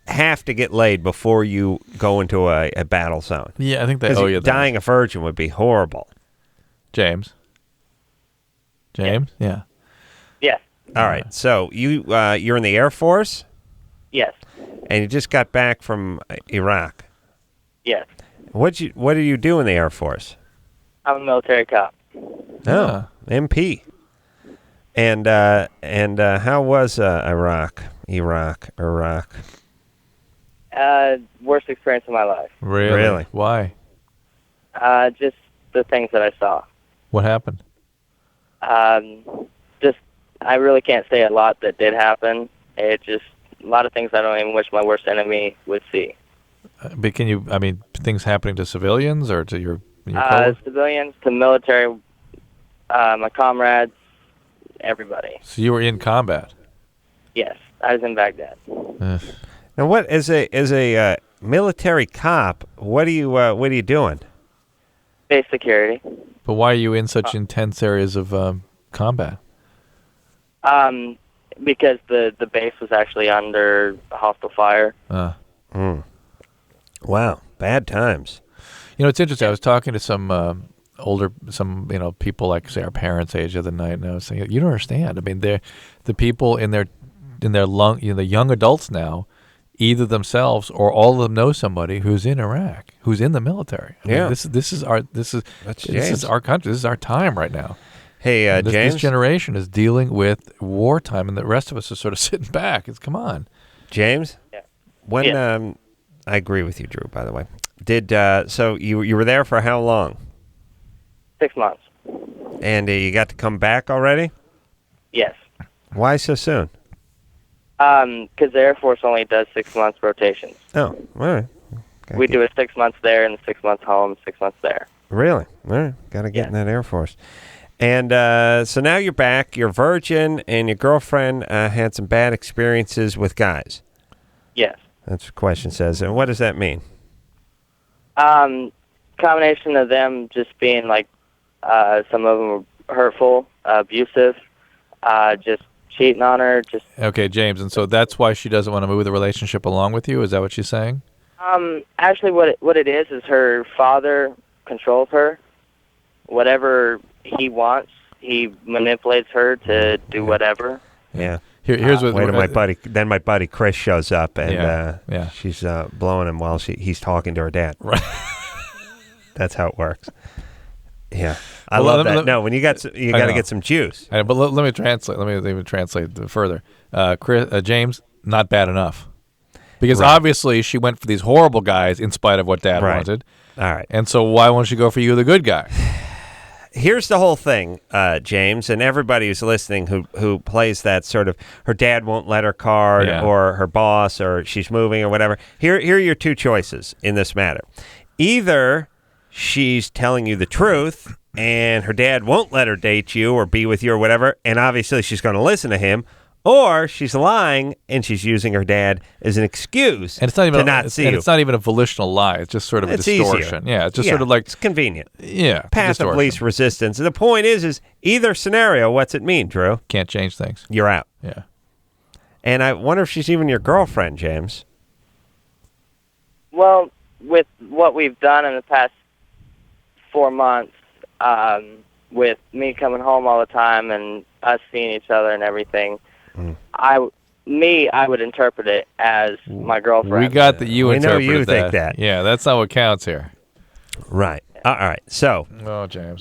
have to get laid before you go into a battle zone. Yeah, I think they owe you that. Dying a virgin would be horrible. James? Yeah. Yes. All right. So you're in the Air Force? Yes. And you just got back from Iraq. Yes. What do you do in the Air Force? I'm a military cop. Oh, MP. And how was Iraq? Worst experience of my life. Really? Why? Just the things that I saw. What happened? Just I really can't say a lot that did happen. It just a lot of things I don't even wish my worst enemy would see. But things happening to civilians or to your coworkers? Civilians, to military, my comrades, everybody. So you were in combat? Yes, I was in Baghdad. Now, what as a military cop? What are you doing? Base security. But why are you in such intense areas of combat? Because the base was actually under hostile fire. Wow, bad times. It's interesting. I was talking to some people like, say, our parents' age the other night, and I was saying, you don't understand. I mean, the people in their the young adults now, either themselves or all of them know somebody who's in Iraq, who's in the military. I mean, this is our country. This is our time right now. Hey, James. This generation is dealing with wartime, and the rest of us are sort of sitting back. Come on, James. Yeah. When I agree with you, Drew. By the way, so you were there for how long? 6 months. And you got to come back already? Yes. Why so soon? Because the Air Force only does 6 months rotations. Oh, all right. We do a 6 months there and 6 months home, 6 months there. Really? All right. Got to get in that Air Force. And so now you're back. You're a virgin, and your girlfriend had some bad experiences with guys. Yes. That's what the question says. And what does that mean? Combination of them just being like, some of them were hurtful, abusive, just cheating on her. Okay, James, and so that's why she doesn't want to move the relationship along with you? Is that what she's saying? Actually, what it is her father controls her. Whatever he wants, he manipulates her to do whatever. Yeah. Here's what. Wait till my buddy. Then my buddy Chris shows up, and yeah. she's blowing him while he's talking to her dad. Right. That's how it works. Yeah, I love that. No, when you got to get some juice. But let me translate. Let me translate further. James, not bad enough, because obviously she went for these horrible guys in spite of what Dad wanted. All right. And so why won't she go for you, the good guy? Here's the whole thing, James, and everybody who's listening who plays that sort of her dad won't let her card or her boss or she's moving or whatever. Here are your two choices in this matter. Either she's telling you the truth and her dad won't let her date you or be with you or whatever, and obviously she's going to listen to him, or she's lying and she's using her dad as an excuse and it's not even to not see you. It's not even a volitional lie. It's just sort of a distortion. Easier. Yeah, it's just sort of like... It's convenient. Yeah. Passive least resistance. And the point is either scenario, what's it mean, Drew? Can't change things. You're out. Yeah. And I wonder if she's even your girlfriend, James. Well, with what we've done in the past 4 months, with me coming home all the time and us seeing each other and everything, I would interpret it as my girlfriend. We got that you interpreted know you that. think that. Yeah, that's not what counts here. Right. All right. So,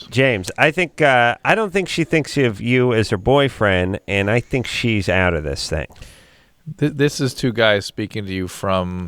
James, I think I don't think she thinks of you as her boyfriend, and I think she's out of this thing. This is two guys speaking to you from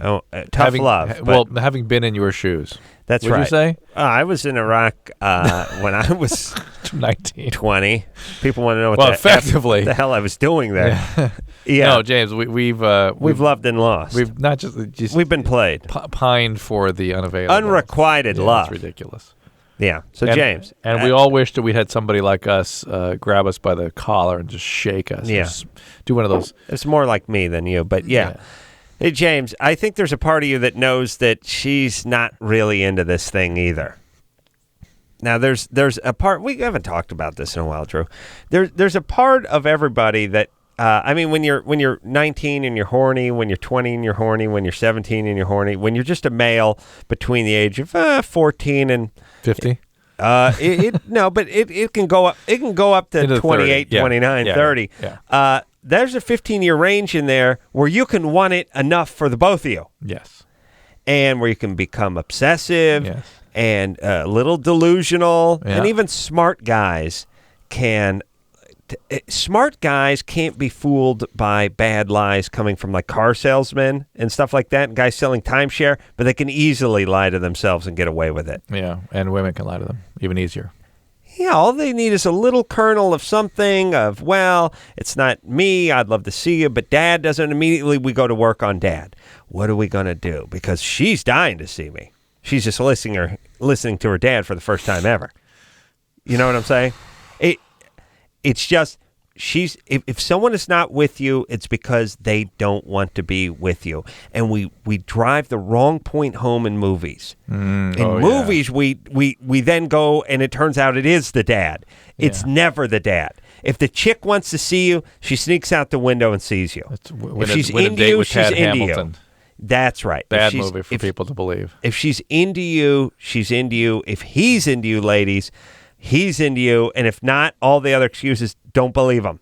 tough love. Having been in your shoes. That's What'd right. you say? I was in Iraq when I was 19, 20. People want to know what the hell I was doing there. Yeah. No, James, we've loved and lost. We've not just we've been played. Pined for the unavailable. Unrequited love. It's ridiculous. Yeah. So James, and we all wish that we had somebody like us grab us by the collar and just shake us. Yeah. Just do one of those. It's more like me than you, but yeah. Hey, James, I think there's a part of you that knows that she's not really into this thing either. Now, there's a part, we haven't talked about this in a while, Drew. There's a part of everybody that I mean, when you're 19 and you're horny, when you're 20 and you're horny, when you're 17 and you're horny, when you're just a male between the age of 14 and 50. No, but it can go up. It can go up to Into 28, 30. 29, 30. Yeah. There's a 15-year range in there where you can want it enough for the both of you. Yes. And where you can become obsessive Yes. and a little delusional, Yeah. and even smart guys can. Smart guys can't be fooled by bad lies coming from like car salesmen and stuff like that, and guys selling timeshare, but they can easily lie to themselves and get away with it. Yeah, and women can lie to them even easier. Yeah, all they need is a little kernel of something of, well, it's not me, I'd love to see you, but Dad doesn't. Immediately we go to work on Dad. What are we going to do? Because she's dying to see me. She's just listening to her dad for the first time ever. You know what I'm saying? It's just, if someone is not with you, it's because they don't want to be with you. And we drive the wrong point home in movies. In movies, we then go and it turns out it is the dad. It's never the dad. If the chick wants to see you, she sneaks out the window and sees you. If she's into you, she's into you. That's right. Bad movie for people to believe. If she's into you, she's into you. If he's into you, ladies, he's into you, and if not, all the other excuses, don't believe them.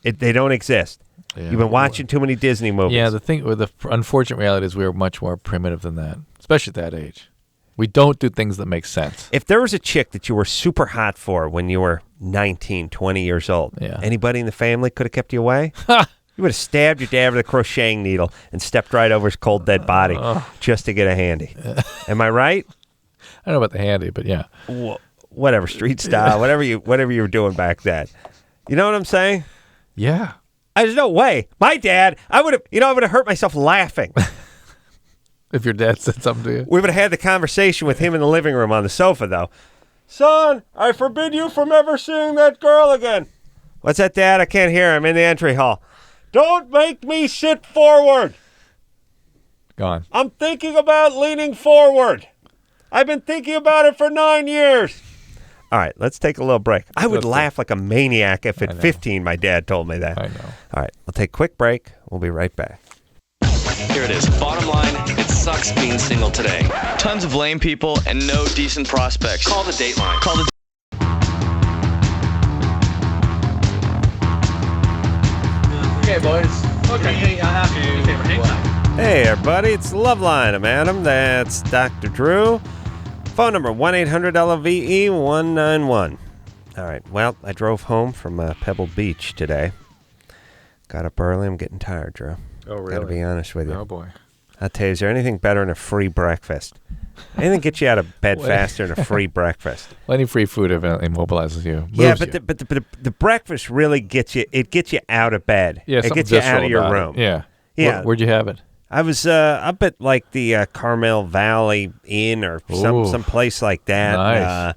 They don't exist. Yeah. You've been watching too many Disney movies. Yeah, the unfortunate reality is we're much more primitive than that, especially at that age. We don't do things that make sense. If there was a chick that you were super hot for when you were 19, 20 years old, anybody in the family could have kept you away? You would have stabbed your dad with a crocheting needle and stepped right over his cold, dead body just to get a handy. Am I right? I don't know about the handy, but yeah. Whatever, street style, whatever you were doing back then. You know what I'm saying? Yeah. There's no way. My dad, I would have hurt myself laughing. If your dad said something to you. We would have had the conversation with him in the living room on the sofa, though. Son, I forbid you from ever seeing that girl again. What's that, Dad? I can't hear. I'm in the entry hall. Don't make me sit forward. Gone. I'm thinking about leaning forward. I've been thinking about it for 9 years. All right, let's take a little break. I would laugh like a maniac if at 15 my dad told me that. I know. All right, we'll take a quick break. We'll be right back. Here it is. Bottom line, it sucks being single today. Tons of lame people and no decent prospects. Call the Dateline. Call the Okay, boys. Okay, hey, I have your favorite date night. Hey, everybody, it's LoveLine. I'm Adam. That's Dr. Drew. Phone number 1-800-LOVE-191. All right, well, I drove home from Pebble Beach today. Got up early. I'm getting tired, Drew. Oh, really? Got to be honest with you. Oh, boy. I'll tell you, is there anything better than a free breakfast? Anything gets you out of bed faster than a free breakfast? Well, any free food immobilizes you. Yeah, but the breakfast really gets you. It gets you out of bed. Yeah, it gets you out of your room. Yeah. Yeah. Where'd you have it? I was up at like the Carmel Valley Inn or some place like that. Nice.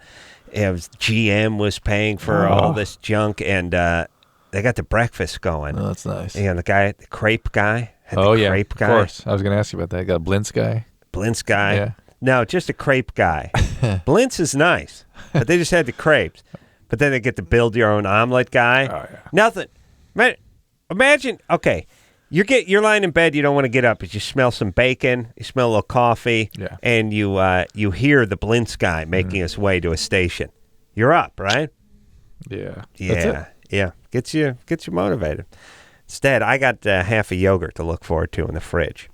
It was GM was paying for all this junk, and they got the breakfast going. Oh, that's nice. Yeah, the crepe guy. Had the crepe guy. Of course. I was going to ask you about that. Got a Blintz guy? Blintz guy. Yeah. No, just a crepe guy. Blintz is nice, but they just had the crepes. But then they get the build your own omelet guy. Oh, yeah. Nothing. Imagine, okay, you're lying in bed, you don't want to get up, but you smell some bacon, you smell a little coffee, and you hear the Blintz guy making his way to a station. You're up, right? Yeah. Yeah. Yeah. Gets you motivated. Instead, I got half a yogurt to look forward to in the fridge,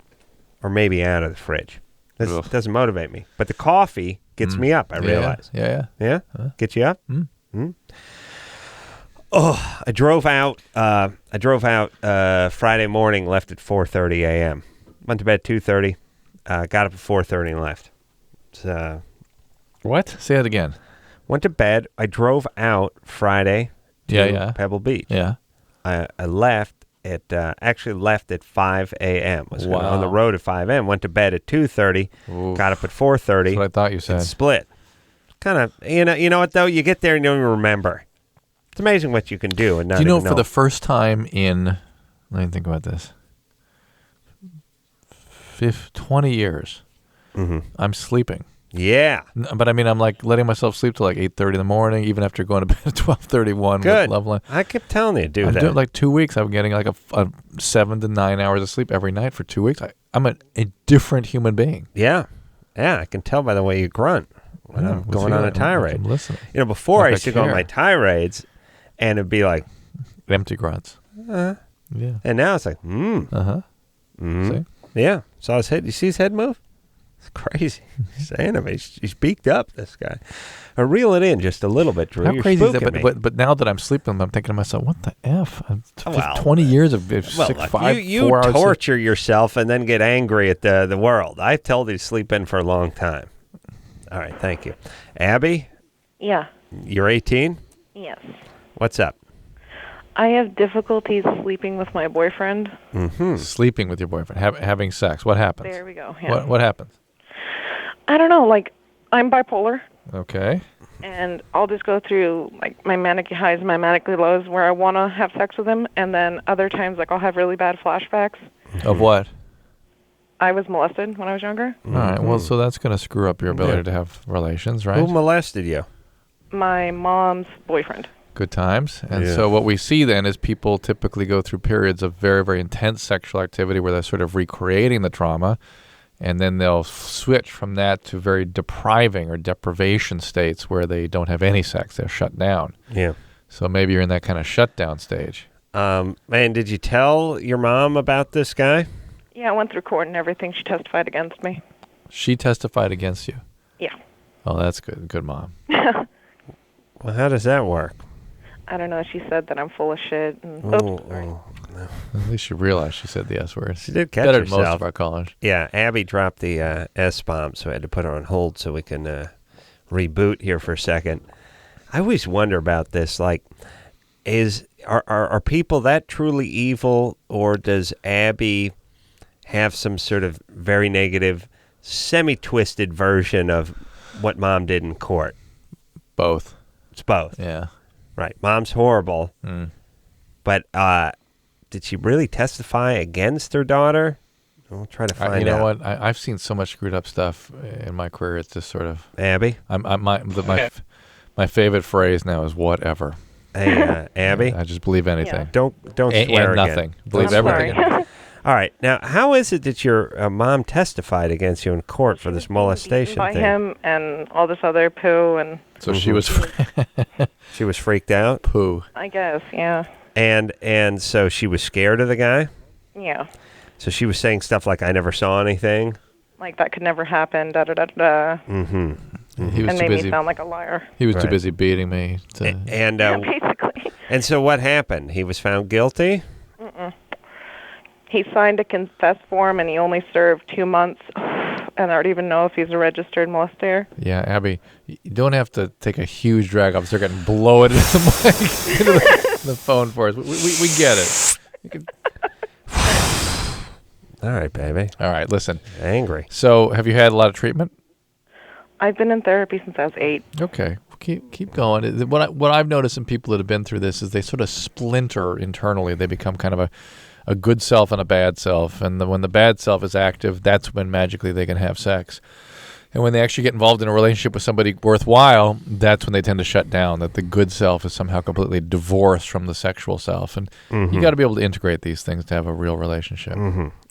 or maybe out of the fridge. This doesn't motivate me, but the coffee gets me up. I realize. Yeah. Get you up. Oh, I drove out. Friday morning. Left at 4:30 a.m. Went to bed 2:30. Got up at 4:30 and left. What? Say that again. Went to bed. I drove out Friday to Pebble Beach. Yeah. I left at 5 a.m. Was on the road at 5 a.m. Went to bed at 2:30. Got up at 4:30. That's what I thought you said. Split. Kind of, you know what though? You get there and you don't even remember. It's amazing what you can do and not. Do you know even for the first time in, let me think about this, 20 years, I'm sleeping. Yeah. But I mean, I'm like letting myself sleep till like 8:30 in the morning, even after going to bed at 12:31. Good. With LoveLine. I kept telling you to do I'm that. doing like 2 weeks. I'm getting like a 7 to 9 hours of sleep every night for 2 weeks. I'm a different human being. Yeah. Yeah, I can tell by the way you grunt when I'm going on a tirade. I'm listening. Before Like I I used to go on care. my tirades, and it'd be like, empty grunts. Yeah. And now it's like, See? Yeah. Saw his head. You see his head move? It's crazy. He's animated. He's beaked up, this guy. I reel it in just a little bit, Drew. How You're crazy is that? spooking me. But now that I'm sleeping, I'm thinking to myself, what the F? Well, 20 years of Well, 6, look, 5, you 4 hours. torture yourself and then get angry at the world. I've told you to sleep in for a long time. All right, thank you. Abby, Yeah. you're 18? Yes. What's up? I have difficulties sleeping with my boyfriend. Mm-hmm. Sleeping with your boyfriend, having sex. What happens? There we go. Yeah. What happens? I don't know. Like, I'm bipolar, Okay. and I'll just go through like my manic highs, my manic lows, where I want to have sex with him, and then other times like I'll have really bad flashbacks. Of what? I was molested when I was younger. All right. Well, so that's going to screw up your ability to have relations, right? Who molested you? My mom's boyfriend. Good times. And Yeah. so what we see then is people typically go through periods of very, very intense sexual activity where they're sort of recreating the trauma, and then they'll switch from that to very depriving or deprivation states where they don't have any sex. They're shut down. Yeah. So maybe you're in that kind of shutdown stage. And did you tell your mom about this guy? Yeah, I went through court and everything. She testified against me. She testified against you. Yeah. Oh, that's good. Good mom. Well, how does that work? I don't know. She said that I'm full of shit. And, At least you realize she said the S word. She did catch Better herself. than most of our callers. Yeah, Abby dropped the S-bomb, so I had to put her on hold so we can reboot here for a second. I always wonder about this, like, are people that truly evil, or does Abby have some sort of very negative, semi-twisted version of what Mom did in court? Both. It's both. Yeah. Right. Mom's horrible. But did she really testify against her daughter? We'll try to find out. You know what? I've seen so much screwed up stuff in my career. It's just sort of Abby. My favorite phrase now is whatever. Hey, Abby. I just believe anything. Don't swear and again. nothing. Believe I'm everything. sorry. All right. Now, how is it that your mom testified against you in court for this molestation by thing? him and all this other poo, and So she was She was freaked out. poo. I guess, yeah. And so she was scared of the guy. Yeah. So she was saying stuff like, "I never saw anything." Like, that could never happen, da-da-da-da. Mm-hmm. He was And too made busy. me sound like a liar. He was too Right. busy beating me. And Yeah, basically. and so what happened? He was found guilty. Mm-mm. He signed a confess form, and he only served 2 months. And I don't even know if he's a registered molester. Yeah, Abby, you don't have to take a huge drag off. Start getting blow it into the mic, into the phone for us. We get it. You can- All right, baby. All right, listen. Angry. So, have you had a lot of treatment? I've been in therapy since I was 8. Okay, keep going. What I've noticed in people that have been through this is they sort of splinter internally. They become kind of a good self and a bad self, and when the bad self is active, that's when magically they can have sex. And when they actually get involved in a relationship with somebody worthwhile, that's when they tend to shut down, that the good self is somehow completely divorced from the sexual self. And you got to be able to integrate these things to have a real relationship.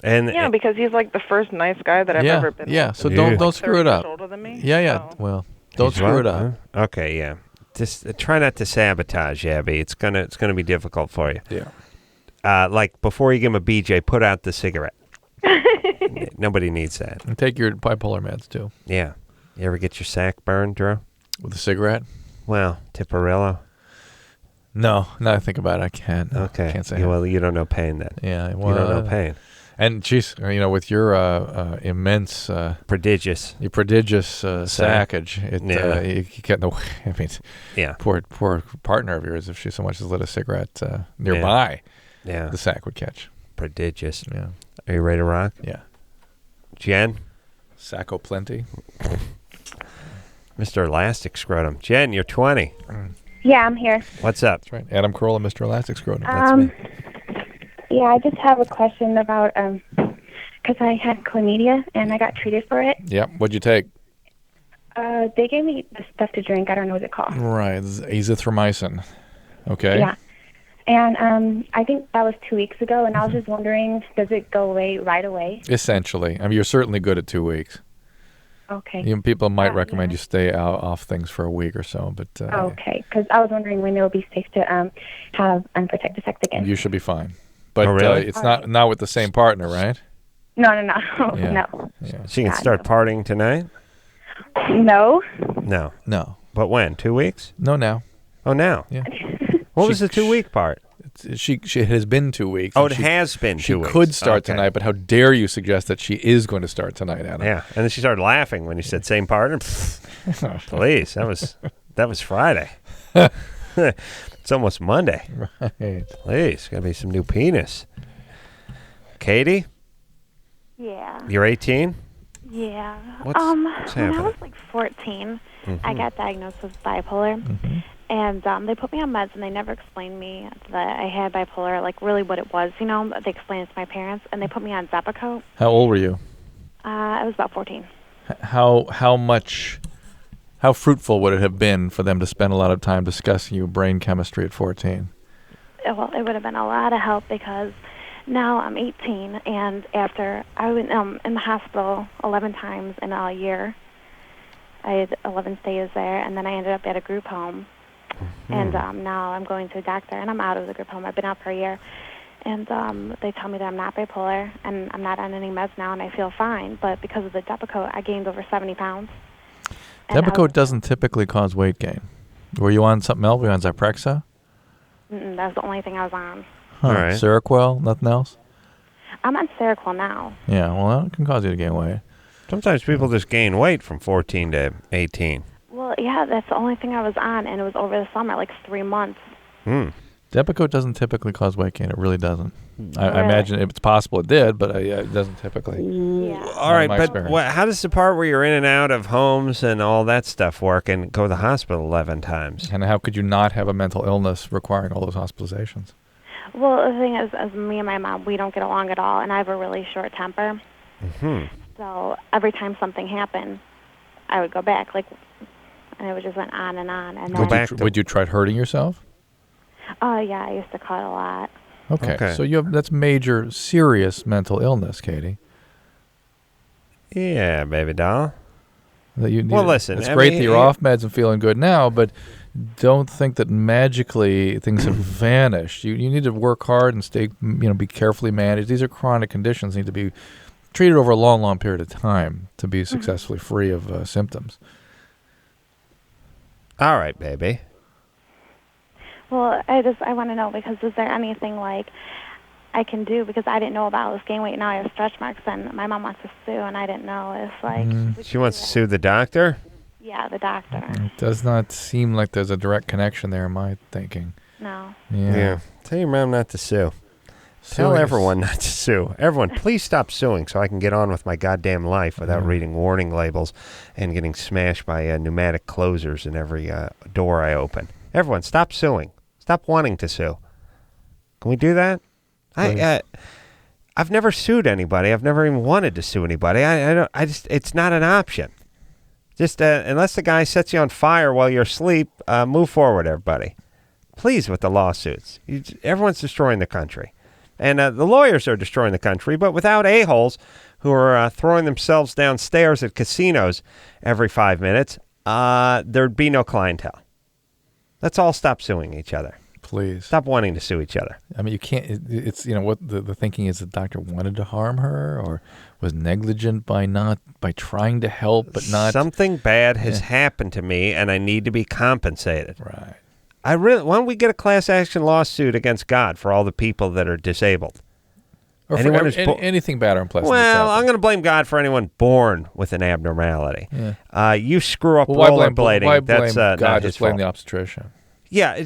And Yeah, because he's like the first nice guy that I've ever been Yeah, with. so Yeah. don't screw it 30 up. years older than me, Yeah. so- Well, don't He's screw what? it up. Huh? Okay, yeah. Just try not to sabotage, Abby. It's gonna be difficult for you. Yeah. Like before you give him a BJ, put out the cigarette. Nobody needs that. And take your bipolar meds too. Yeah. You ever get your sack burned, Drew? With a cigarette? Well, Tiparillo. No, now I think about it, I can't. Okay. Can't say. Yeah, well, you don't know pain then. Yeah, You don't know well, pain. And geez, with your immense, prodigious sackage, you get in the way. I mean, yeah. Poor partner of yours, if she so much as lit a cigarette nearby, Yeah. the sack would catch. Prodigious. Yeah. Are you ready to rock? Yeah. Jen? Sacco plenty. Mr. Elastic Scrotum. Jen, you're 20. Yeah, I'm here. What's up? That's right. Adam Carolla, Mr. Elastic Scrotum. That's me. Yeah, I just have a question about because I had chlamydia and I got treated for it. Yep. What'd you take? They gave me the stuff to drink. I don't know what it's called. Right, this is azithromycin. Okay. Yeah. And I think that was 2 weeks ago, and I was just wondering, does it go away right away? Essentially. I mean, you're certainly good at 2 weeks. Okay. People might recommend you stay off things for a week or so, but... okay, because I was wondering when it would be safe to have unprotected sex again. You should be fine. But really? It's not with the same partner, right? No. Yeah. No. Yeah. So you can start partying tonight? No. No. But when? 2 weeks? No, now. Oh, now? Yeah. What was the 2 week part? She has been 2 weeks. Oh, it has been 2 weeks. She could start tonight, but how dare you suggest that she is going to start tonight, Adam? Yeah, and then she started laughing when you said same partner. Please, that was Friday. It's almost Monday. Right. Please, gotta be some new penis. Katie? Yeah. You're 18? Yeah. What's when happening? I was like 14, I got diagnosed with bipolar. Mm-hmm. And they put me on meds, and they never explained me that I had bipolar, like really what it was, you know. They explained it to my parents, and they put me on Depakote. How old were you? I was about 14. How fruitful would it have been for them to spend a lot of time discussing your brain chemistry at 14? Well, it would have been a lot of help because now I'm 18, and after I went in the hospital 11 times in a year. I had 11 stays there, and then I ended up at a group home. And now I'm going to a doctor, and I'm out of the group home. I've been out for a year. And they tell me that I'm not bipolar, and I'm not on any meds now, and I feel fine. But because of the Depakote, I gained over 70 pounds. Depakote doesn't typically cause weight gain. Were you on something else? Were you on Zyprexa? That was the only thing I was on. All right. Seroquel? Nothing else? I'm on Seroquel now. Yeah, well, that can cause you to gain weight. Sometimes people just gain weight from 14 to 18. Well, yeah, that's the only thing I was on, and it was over the summer, like 3 months. Depakote doesn't typically cause weight gain. It really doesn't. I imagine it's possible it did, but it doesn't typically. All right, but how does the part where you're in and out of homes and all that stuff work and go to the hospital 11 times? And how could you not have a mental illness requiring all those hospitalizations? Well, the thing is, as me and my mom, we don't get along at all, and I have a really short temper. So every time something happened, I would go back, and it would just went on and on. And then Would you try hurting yourself? Yeah, I used to cut a lot. Okay. So that's major, serious mental illness, Katie. Yeah, baby doll. Listen. It's great that you're off meds and feeling good now, but don't think that magically things have vanished. You need to work hard and stay, be carefully managed. These are chronic conditions, need to be treated over a long, long period of time to be successfully free of symptoms. All right, baby. Well, I want to know, because is there anything I can do, because I didn't know about this gain weight. Now I have stretch marks, and my mom wants to sue, and I didn't know if She wants to sue the doctor? Yeah, the doctor. It does not seem like there's a direct connection there, in my thinking. No. Yeah. Tell your mom not to sue. Tell everyone not to sue. Everyone, please stop suing so I can get on with my goddamn life without reading warning labels and getting smashed by pneumatic closers in every door I open. Everyone, stop suing. Stop wanting to sue. Can we do that? I've never sued anybody. I've never even wanted to sue anybody. It's not an option. Just unless the guy sets you on fire while you're asleep, move forward, everybody. Please, with the lawsuits. Everyone's destroying the country. And the lawyers are destroying the country, but without a-holes who are throwing themselves downstairs at casinos every 5 minutes, there'd be no clientele. Let's all stop suing each other. Please. Stop wanting to sue each other. I mean, you can't, it's, what the thinking is the doctor wanted to harm her or was negligent by trying to help, but not. Something bad has happened to me and I need to be compensated. Right. Why don't we get a class action lawsuit against God for all the people that are disabled? Or for anything bad or unpleasant. Well, I'm going to blame God for anyone born with an abnormality. Yeah. You screw up rollerblading. Why blame that's God? his Just blame fault. the obstetrician. Yeah,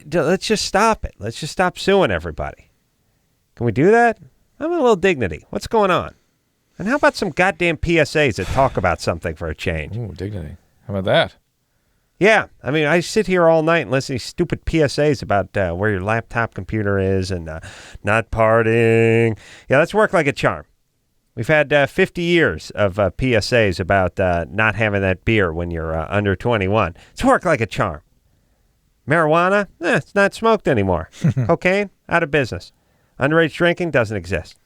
let's just stop it. Let's just stop suing everybody. Can we do that? I'm a little dignity. What's going on? And how about some goddamn PSAs that talk about something for a change? Ooh, dignity. How about that? Yeah, I mean, I sit here all night and listen to these stupid PSAs about where your laptop computer is and not partying. Yeah, let's work like a charm. We've had 50 years of PSAs about not having that beer when you're under 21. It's worked like a charm. Marijuana, it's not smoked anymore. Cocaine, out of business. Underage drinking doesn't exist.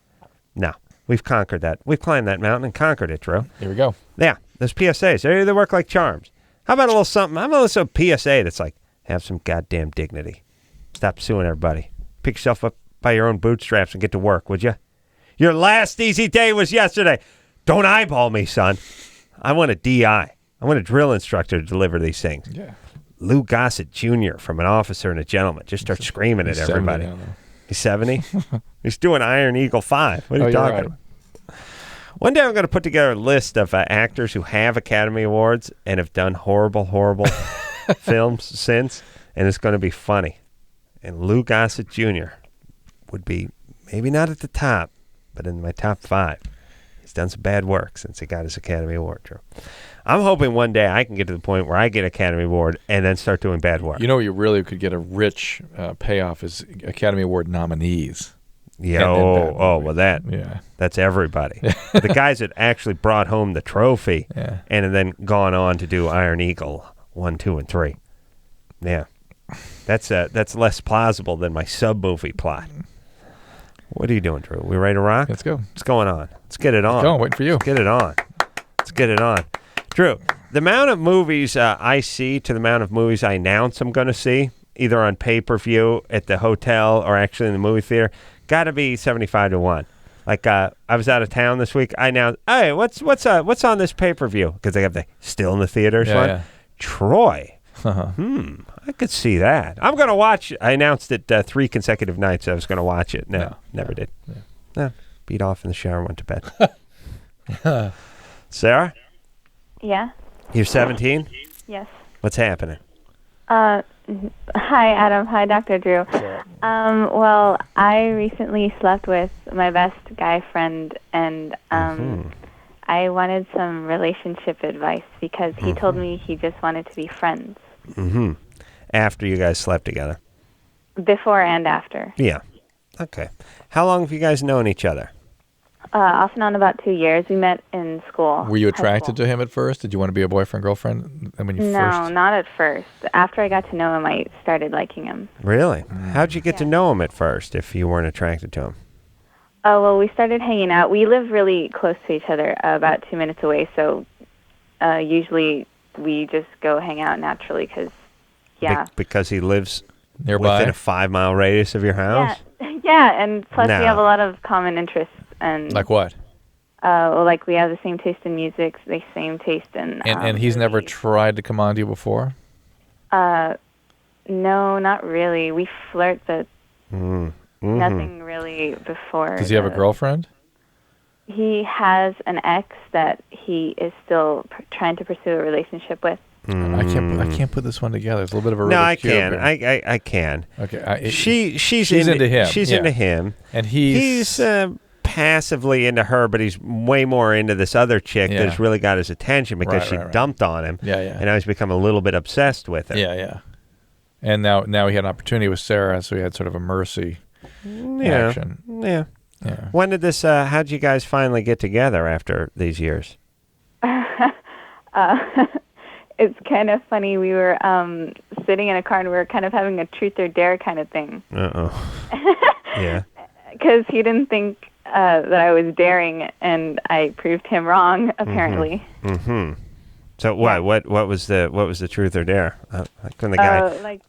No, we've conquered that. We've climbed that mountain and conquered it, Drew. Here we go. Yeah, those PSAs, they work like charms. How about a little something? How about a little PSA that's like, have some goddamn dignity. Stop suing everybody. Pick yourself up by your own bootstraps and get to work, would you? Your last easy day was yesterday. Don't eyeball me, son. I want a DI. I want a drill instructor to deliver these things. Yeah. Lou Gossett Jr. from An Officer and a Gentleman. Just start screaming at everybody. 70 now, He's 70? He's doing Iron Eagle 5. What are you talking about? One day I'm going to put together a list of actors who have Academy Awards and have done horrible, horrible films since, and it's going to be funny. And Lou Gossett Jr. would be maybe not at the top, but in my top 5. He's done some bad work since he got his Academy Award, Drew. I'm hoping one day I can get to the point where I get Academy Award and then start doing bad work. You know, you really could get a rich payoff is Academy Award nominees. Yeah. Well, that's everybody. The guys that actually brought home the trophy and then gone on to do Iron Eagle 1, 2, and 3. Yeah. That's less plausible than my sub-movie plot. What are you doing, Drew? We ready to rock? Let's go. What's going on? Let's get it on. Go, waiting for you. Let's get it on. Let's get it on. Drew, the amount of movies I see to the amount of movies I announce I'm going to see, either on pay-per-view at the hotel or actually in the movie theater, got to be 75 to 1. Like, I was out of town this week. I announced, hey, what's on this pay-per-view? Because they have the still in the theaters one. Yeah. Troy. I could see that. I'm going to watch. I announced it 3 consecutive nights I was going to watch it. No, never did. No, beat off in the shower, went to bed. Sarah? Yeah? You're 17? Yes. What's happening? Hi, Adam. Hi, Dr. Drew. Well, I recently slept with my best guy friend, and I wanted some relationship advice because he told me he just wanted to be friends. After you guys slept together? Before and after. Yeah. Okay. How long have you guys known each other? Off and on about 2 years. We met in school. Were you attracted to him at first? Did you want to be a boyfriend, girlfriend? And when you No, not at first. After I got to know him, I started liking him. Really? How'd you get to know him at first if you weren't attracted to him? Oh, well, we started hanging out. We live really close to each other, about 2 minutes away, so usually we just go hang out naturally because, because he lives nearby within a 5-mile radius of your house? Yeah, and plus we have a lot of common interests. And like what? Well, like we have the same taste in music, the same taste in... And he's never tried to come on to you before? No, not really. We flirt, but nothing really before. Does he have a girlfriend? He has an ex that he is still trying to pursue a relationship with. I can't put this one together. It's a little bit of a No, Rubik's I can. cube I can. Okay. She's into him. She's into him. And he's passively into her, but he's way more into this other chick that's really got his attention because she dumped on him. Yeah. And now he's become a little bit obsessed with her. Yeah. And now he had an opportunity with Sarah, so he had sort of a mercy action. Yeah. When did this, how'd you guys finally get together after these years? It's kind of funny. We were sitting in a car and we were kind of having a truth or dare kind of thing. Yeah. Because he didn't think that I was daring, and I proved him wrong, apparently. So what was the truth or dare? Like when the guy...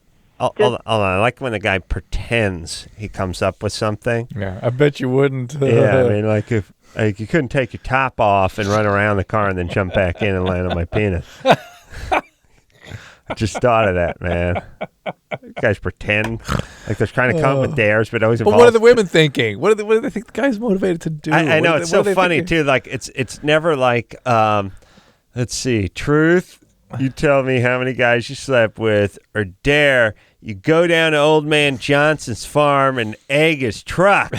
hold on. I like when the guy pretends he comes up with something. Yeah, I bet you wouldn't. Yeah, I mean, like if you couldn't take your top off and run around the car and then jump back in and land on my penis. I just thought of that, man. You guys pretend like they're trying to come up with dares, but always involves... But what are the women thinking? What do they think the guy's motivated to do? I know, it's so funny, too. Like, it's never like, let's see, truth, you tell me how many guys you slept with, or dare, you go down to Old Man Johnson's farm and egg his truck.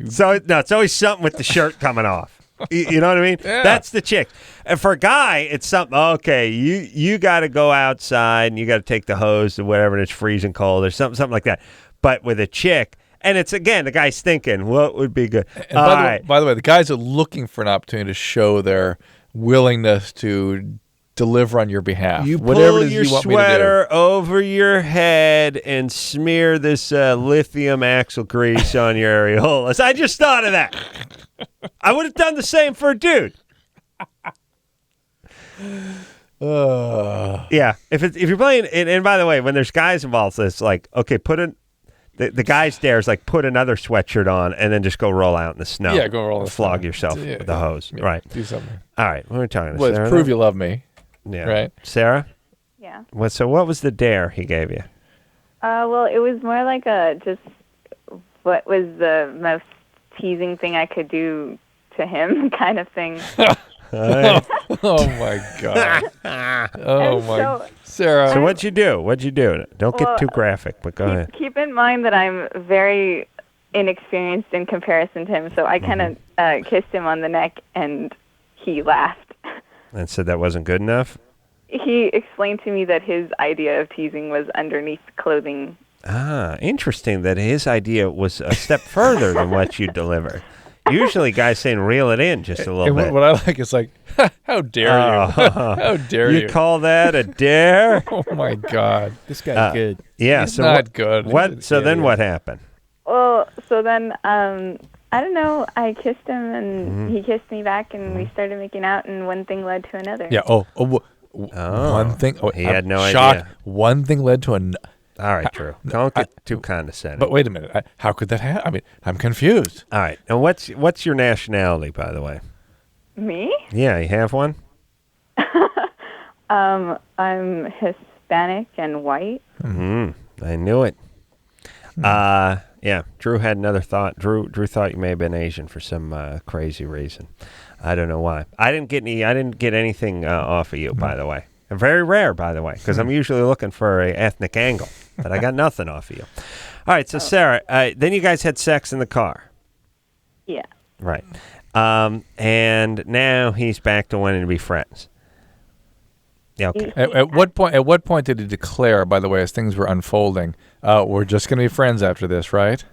So, no, it's always something with the shirt coming off. You know what I mean? Yeah. That's the chick. And for a guy, it's something, okay, you got to go outside and you got to take the hose or whatever and it's freezing cold or something like that. But with a chick, And it's, again, the guy's thinking, what would be good? And by the way, the guys are looking for an opportunity to show their willingness to deliver on your behalf. You whatever pull it is your you want sweater me to over your head and smear this lithium axle grease on your areolas. I just thought of that. I would have done the same for a dude. Yeah, if you're playing, and by the way, when there's guys involved, it's like, okay, the guy's dare is like put another sweatshirt on and then just go roll out in the snow. Yeah, go roll in the flog snow. yourself with the hose. Yeah, right. do something. All right, what are we talking about? Well, Sarah, it's prove you love me. Yeah. Right. Sarah? Yeah. So what was the dare he gave you? Well, it was more like just what was the most teasing thing I could do to him kind of thing. Oh my God. Oh my. Sarah. So what'd you do? Don't get too graphic, but go ahead. Keep in mind that I'm very inexperienced in comparison to him, so I kind of kissed him on the neck, and he laughed. And said that wasn't good enough? He explained to me that his idea of teasing was underneath clothing. Ah, interesting that his idea was a step further than what you delivered. Usually guys saying reel it in just a little bit. What I like is like, how dare you? How dare you? You call that a dare? Oh my God. This guy's good. Yeah, He's so not good. What? So then what happened? Well, so then, I don't know, I kissed him, and he kissed me back, and we started making out, and one thing led to another. Yeah. One thing. He had no shocked. idea. One thing led to another. All right, Drew. Don't get too condescending. But wait a minute. How could that happen? I mean, I'm confused. All right. And what's your nationality, by the way? Me? Yeah, you have one? I'm Hispanic and white. I knew it. Yeah, Drew had another thought. Drew thought you may have been Asian for some crazy reason. I don't know why. I didn't get anything off of you, by the way. Very rare, by the way, because I'm usually looking for a ethnic angle, but I got nothing off of you. All right, so Sarah, then you guys had sex in the car. Yeah. Right. And now he's back to wanting to be friends. Yeah, okay. At what point did he declare, by the way, as things were unfolding, we're just going to be friends after this, right?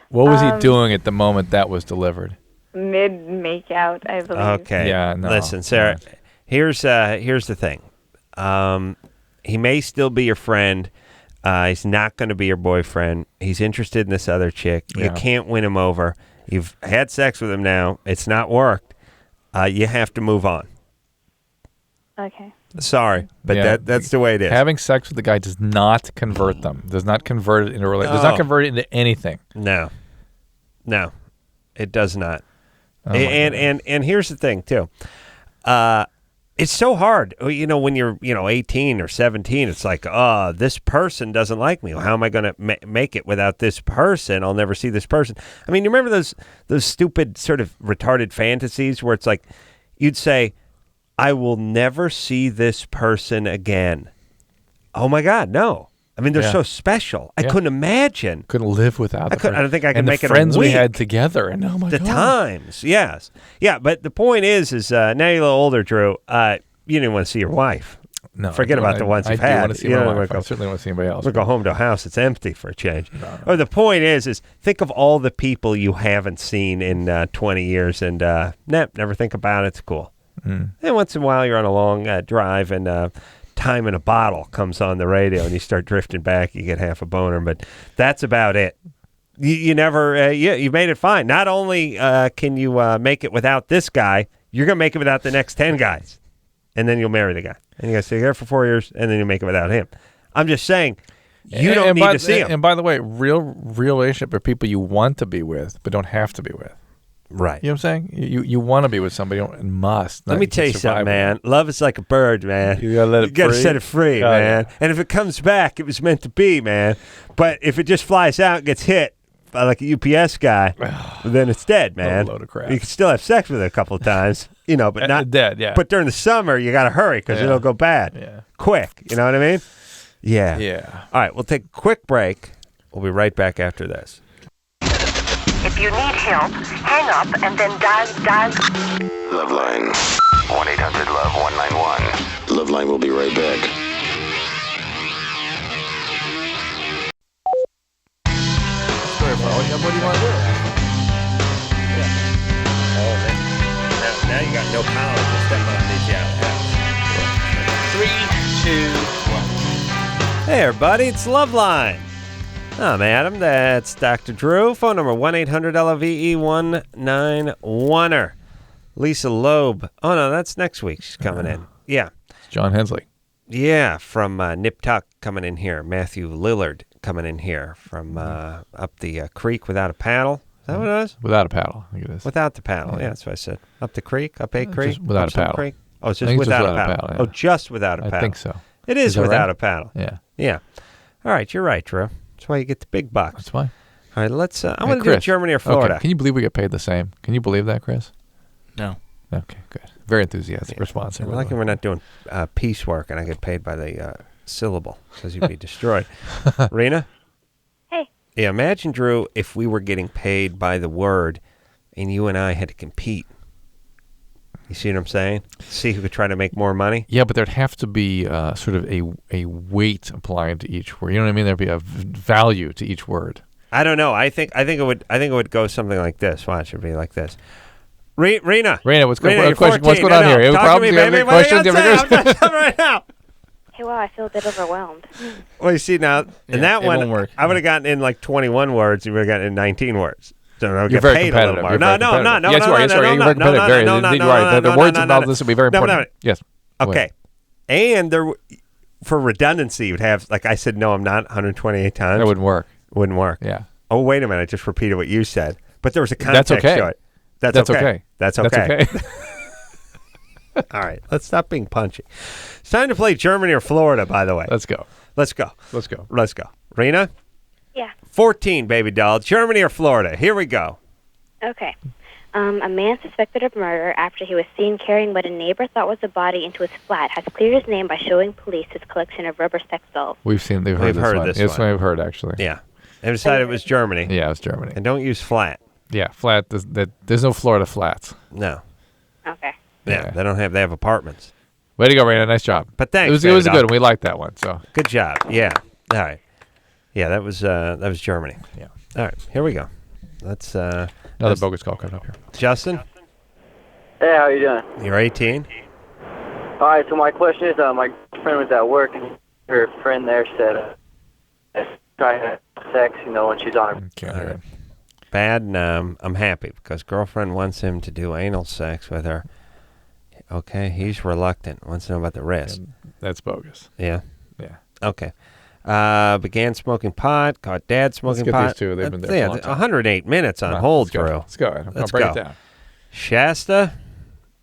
What was he doing at the moment that was delivered? Mid-make-out, I believe. Okay. Yeah, no. Listen, Sarah, here's the thing. He may still be your friend. He's not going to be your boyfriend. He's interested in this other chick. Yeah. You can't win him over. You've had sex with him now. It's not worked. You have to move on. Okay. Sorry, but that's the way it is. Having sex with the guy does not convert them. Does not convert it into a relationship. Does not convert it into anything. No, it does not. Oh and here's the thing too. It's so hard, when you're 18 or 17. It's like, this person doesn't like me. Well, how am I going to make it without this person? I'll never see this person. I mean, you remember those stupid sort of retarded fantasies where it's like you'd say, I will never see this person again. Oh my God, no. I mean, they're so special. I couldn't imagine. Couldn't live without them. I don't think I could make it a friends we week. had together. And oh my The God. times, yes. Yeah, but the point is now you're a little older, Drew, you didn't want to see your wife. No. Forget about the ones you've had. I do want to see my wife. I certainly want to see anybody else. We'll go home to a house that's empty for a change. Or the point is think of all the people you haven't seen in 20 years and never think about it. It's cool. And once in a while you're on a long drive and Time in a Bottle comes on the radio and you start drifting back, you get half a boner, but that's about it. You never, you made it fine. Not only can you make it without this guy, you're going to make it without the next 10 guys. And then you'll marry the guy. And you got to stay there for 4 years, and then you make it without him. I'm just saying, you don't need to see him. And by the way, real relationship are people you want to be with, but don't have to be with. Right. You know what I'm saying? You want to be with somebody, and must. Let me tell you something, man. Love is like a bird, man. You gotta let it You gotta free. set it free, Oh, man. yeah. And if it comes back, it was meant to be, man. But if it just flies out and gets hit by like a UPS guy, then it's dead, man. What a load of crap. You can still have sex with it a couple of times, but not dead. Yeah. But during the summer, you gotta hurry because it'll go bad. Yeah. Quick. You know what I mean? Yeah. Yeah. All right, we'll take a quick break. We'll be right back after this. If you need help, hang up and then dial. LoveLine. 1-800-LOVE-191. LoveLine will be right back. What do you want to do? Oh, now you got no power to step on and you out of the house. 3, 2, 1. Hey, everybody, it's LoveLine. I'm Adam. That's Dr. Drew. Phone number 1-800-LOVE-191er. Lisa Loeb. Oh, no, that's next week. She's coming in. Yeah. It's John Hensley. Yeah, from Nip Tuck coming in here. Matthew Lillard coming in here from up the creek without a paddle. Is that what it is? Without a paddle, I think it is. Without the paddle. Yeah, that's what I said. Up the creek, up a creek. Just without up a some paddle. Creek. Oh, it's I just think it's without, just a without a paddle. paddle, yeah. Oh, just without a paddle. I think so. It is that without right? a paddle. Yeah. Yeah. All right, you're right, Drew. That's why you get the big bucks. That's why. All right, let's. I Hey, want to do Chris. Germany or Florida. Okay. Can you believe we get paid the same? Can you believe that, Chris? No. Okay, good. Very enthusiastic response. I like it we're not doing piecework and I get paid by the syllable because you'd be destroyed. Rena? Hey. Yeah, imagine, Drew, if we were getting paid by the word and you and I had to compete. You see what I'm saying? See who could try to make more money? Yeah, but there'd have to be sort of a weight applied to each word. You know what I mean? There'd be a value to each word. I don't know. I think it would go something like this. Watch, it'd be like this. Rena, what's going on? 14. What's going on here? You have Talk problems? to me, You have baby. any questions? You have any I'm not done right now. Hey, wow, I feel a bit overwhelmed. Well, you see now, in that it one, won't work. I would have gotten in like 21 words. You would have gotten in 19 words. So I'll You're get very paid a little competitive. more. You're No, very no, competitive. no, Yes, no, you are. no, Yes, you are. no, You're no, very no, competitive. no, Very- no, indeed no, you are. no, The no, words no, involved no, in this would be very no, important. Yes. Okay. And there, for redundancy, you'd have, like I said, no, I'm not 128 times. That wouldn't work. Wouldn't work. Yeah. Oh, wait a minute. I just repeated what you said. But there was a context That's okay. to it. That's okay. That's okay. That's okay. All right. Let's stop being punchy. It's time to play Germany or Florida, by the way. Let's go. Let's go. Let's go. Let's go. Rena? Yeah. 14, baby doll. Germany or Florida? Here we go. Okay. A man suspected of murder after he was seen carrying what a neighbor thought was a body into his flat has cleared his name by showing police his collection of rubber sex dolls. We've heard this one. this Yes, one. we've heard, actually. Yeah. They decided it was Germany. Yeah, it was Germany. And don't use flat. Yeah, flat. There's no Florida flats. No. Okay. Yeah, they have apartments. Way to go, Raina. Nice job. But thanks. It was baby a doll. good one. We liked that one. So Good job. Yeah. All right. Yeah, that was Germany. Yeah. All right. Here we go. Let's another bogus call coming up here. Justin, Hey, how you doing? you're 18. All right, so my question is, my friend was at work, and her friend there said, trying to have sex, when she's on her. All right. Bad, and I'm happy because girlfriend wants him to do anal sex with her. Okay, he's reluctant. Wants to know about the risk. That's bogus. Yeah. Yeah. Okay. Began smoking pot. Caught dad smoking get pot. these two. They've been there for a long time. 108 minutes on Come on, hold, let's go. Drew. Let's go. I'll Let's break go. it down. Shasta,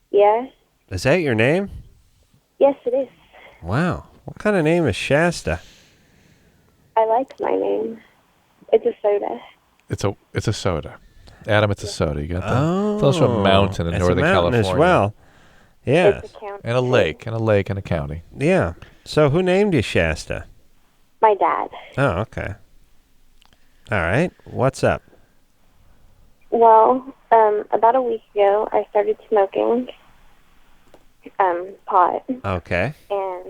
Yes. is that your name? Yes, it is. Wow. What kind of name is Shasta? I like my name. It's a soda. It's a soda. Adam, it's a soda. You got that? Oh. It's also a mountain in It's Northern a mountain California. as well. Yeah. It's a county. And a lake, and a county. Yeah. So who named you Shasta? My dad. Oh, okay. All right. What's up? Well, about a week ago, I started smoking pot. Okay. And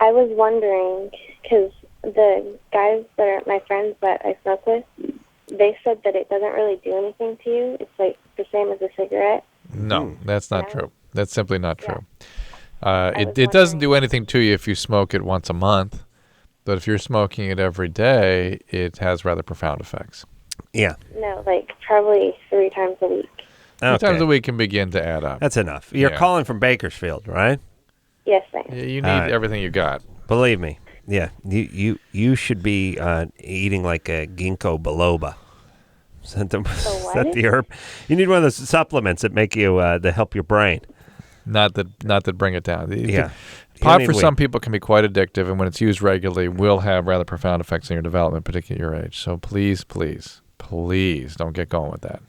I was wondering, because the guys that are my friends that I smoke with, they said that it doesn't really do anything to you. It's like the same as a cigarette. No, that's not true. That's simply not true. It doesn't do anything to you if you smoke it once a month, but if you're smoking it every day, it has rather profound effects. Yeah. No, like probably 3 times a week. 3 times a week can begin to add up. That's enough. You're Yeah. calling from Bakersfield, right? Yes, I am. You need All right. everything you got. Believe me. Yeah. You should be eating like a ginkgo biloba. Is that the herb? You need one of those supplements that make you that help your brain. Not that bring it down. Yeah. Pot for some people can be quite addictive, and when it's used regularly, will have rather profound effects on your development, particularly at your age. So please don't get going with that.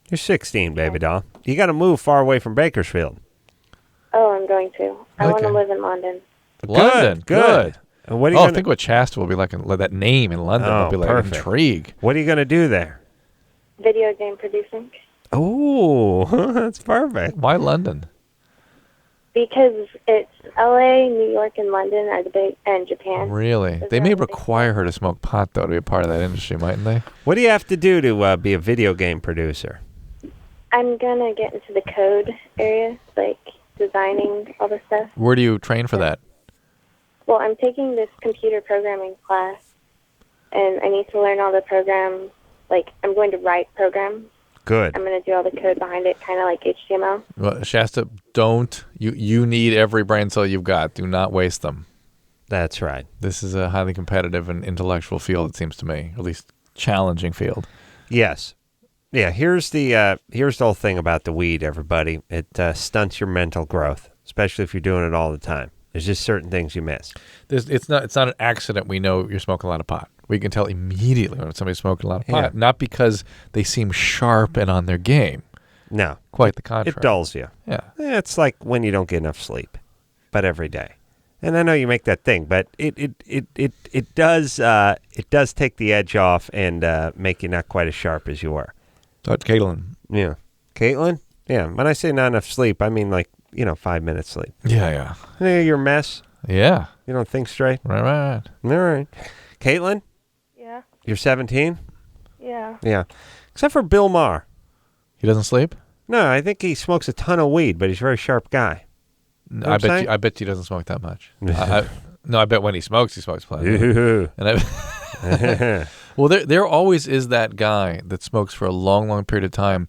You're 16, baby doll. You got to move far away from Bakersfield. Oh, I'm going to. I want to Okay. live in London. London, good. And what are you gonna... think what Shasta will be like. That name in London will be like perfect. intrigue. What are you going to do there? Video game producing. Oh, that's perfect. Why London? Because it's L.A., New York, and London are the big, and Japan. Really? They may require her to smoke pot, though, to be a part of that industry, mightn't they? What do you have to do to be a video game producer? I'm gonna get into the code area, like designing all the stuff. Where do you train for that? Well, I'm taking this computer programming class, and I need to learn all the programs. Like, I'm going to write programs. Good. I'm going to do all the code behind it, kind of like HTML. Well, Shasta, don't. You need every brain cell you've got. Do not waste them. That's right. This is a highly competitive and intellectual field, it seems to me, at least challenging field. Yes. Yeah, here's the whole thing about the weed, everybody. It stunts your mental growth, especially if you're doing it all the time. There's just certain things you miss. It's not an accident we know you're smoking a lot of pot. We can tell immediately when somebody's smoking a lot of pot, not because they seem sharp and on their game. No. Quite the contrary. It dulls you. Yeah. It's like when you don't get enough sleep, but every day. And I know you make that thing, but it does take the edge off and make you not quite as sharp as you were. That's Caitlin. Yeah. Caitlin? Yeah. When I say not enough sleep, I mean 5 minutes sleep. Yeah. You're a mess. Yeah. You don't think straight. Right. All right. Caitlin? Yeah. You're 17? Yeah. Yeah. Except for Bill Maher. He doesn't sleep? No, I think he smokes a ton of weed, but he's a very sharp guy. You know I bet he doesn't smoke that much. I bet when he smokes plenty. Well, there always is that guy that smokes for a long, long period of time,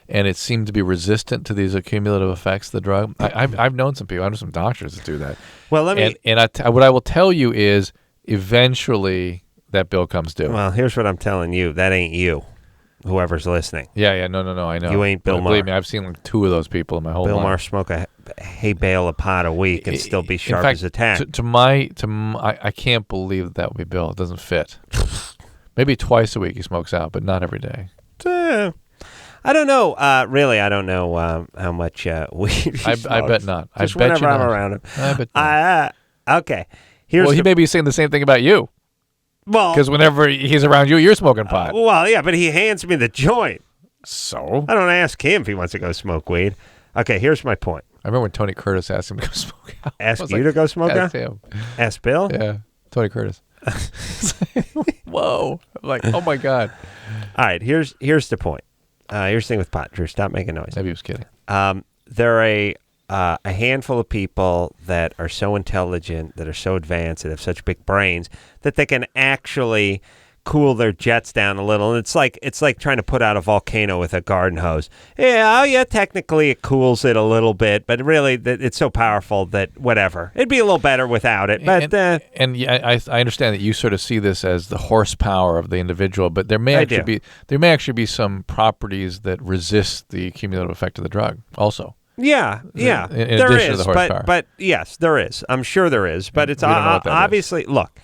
and it seemed to be resistant to these accumulative effects of the drug. I've known some people. I know some doctors that do that. Well, let me. And what I will tell you is, eventually that bill comes due. Well, here's what I'm telling you. That ain't you. Whoever's listening. Yeah. No. I know. You ain't Bill Maher. Believe me, I've seen like 2 of those people in my whole life. Bill Maher smoke a hay bale of pot a week and still be sharp as a tack. I can't believe that would be Bill. It doesn't fit. Maybe twice a week he smokes out, but not every day. I don't know. Really, I don't know how much weed he smokes. I bet not. Just I bet whenever you I'm not. around him. I bet not. Okay. He may be saying the same thing about you. Well, because whenever he's around you, you're smoking pot. Well, yeah, but he hands me the joint. So? I don't ask him if he wants to go smoke weed. Okay, here's my point. I remember when Tony Curtis asked him to go smoke out. Ask you to go smoke out? Ask him. Ask Bill? Yeah, Tony Curtis. Whoa. I'm like, oh my God. All right, here's the point. Here's the thing with pot. Drew, stop making noise. Maybe he was kidding. There are a handful of people that are so intelligent, that are so advanced, that have such big brains that they can actually cool their jets down a little. And it's like trying to put out a volcano with a garden hose. Yeah, technically it cools it a little bit, but really it's so powerful that whatever. It'd be a little better without it. But I understand that you sort of see this as the horsepower of the individual, but there may actually be some properties that resist the cumulative effect of the drug also. Yeah. In there addition is, to the horsepower. but yes, there is. I'm sure there is, but it's obviously. Look,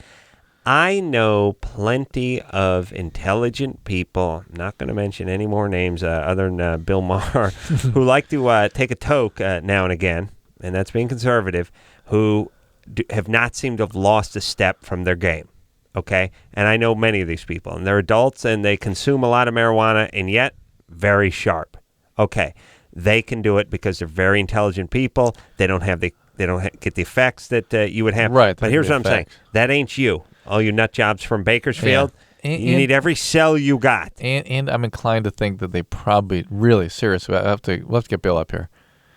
I know plenty of intelligent people. I'm not going to mention any more names other than Bill Maher, who like to take a toke now and again, and that's being conservative. Who have not seemed to have lost a step from their game. Okay, and I know many of these people, and they're adults, and they consume a lot of marijuana, and yet very sharp. Okay. They can do it because they're very intelligent people. They don't get the effects that you would have. Right. But here's what I'm saying. That ain't you. All you nut jobs from Bakersfield. Yeah. You need every cell you got. And I'm inclined to think that they probably really seriously. We'll have to get Bill up here.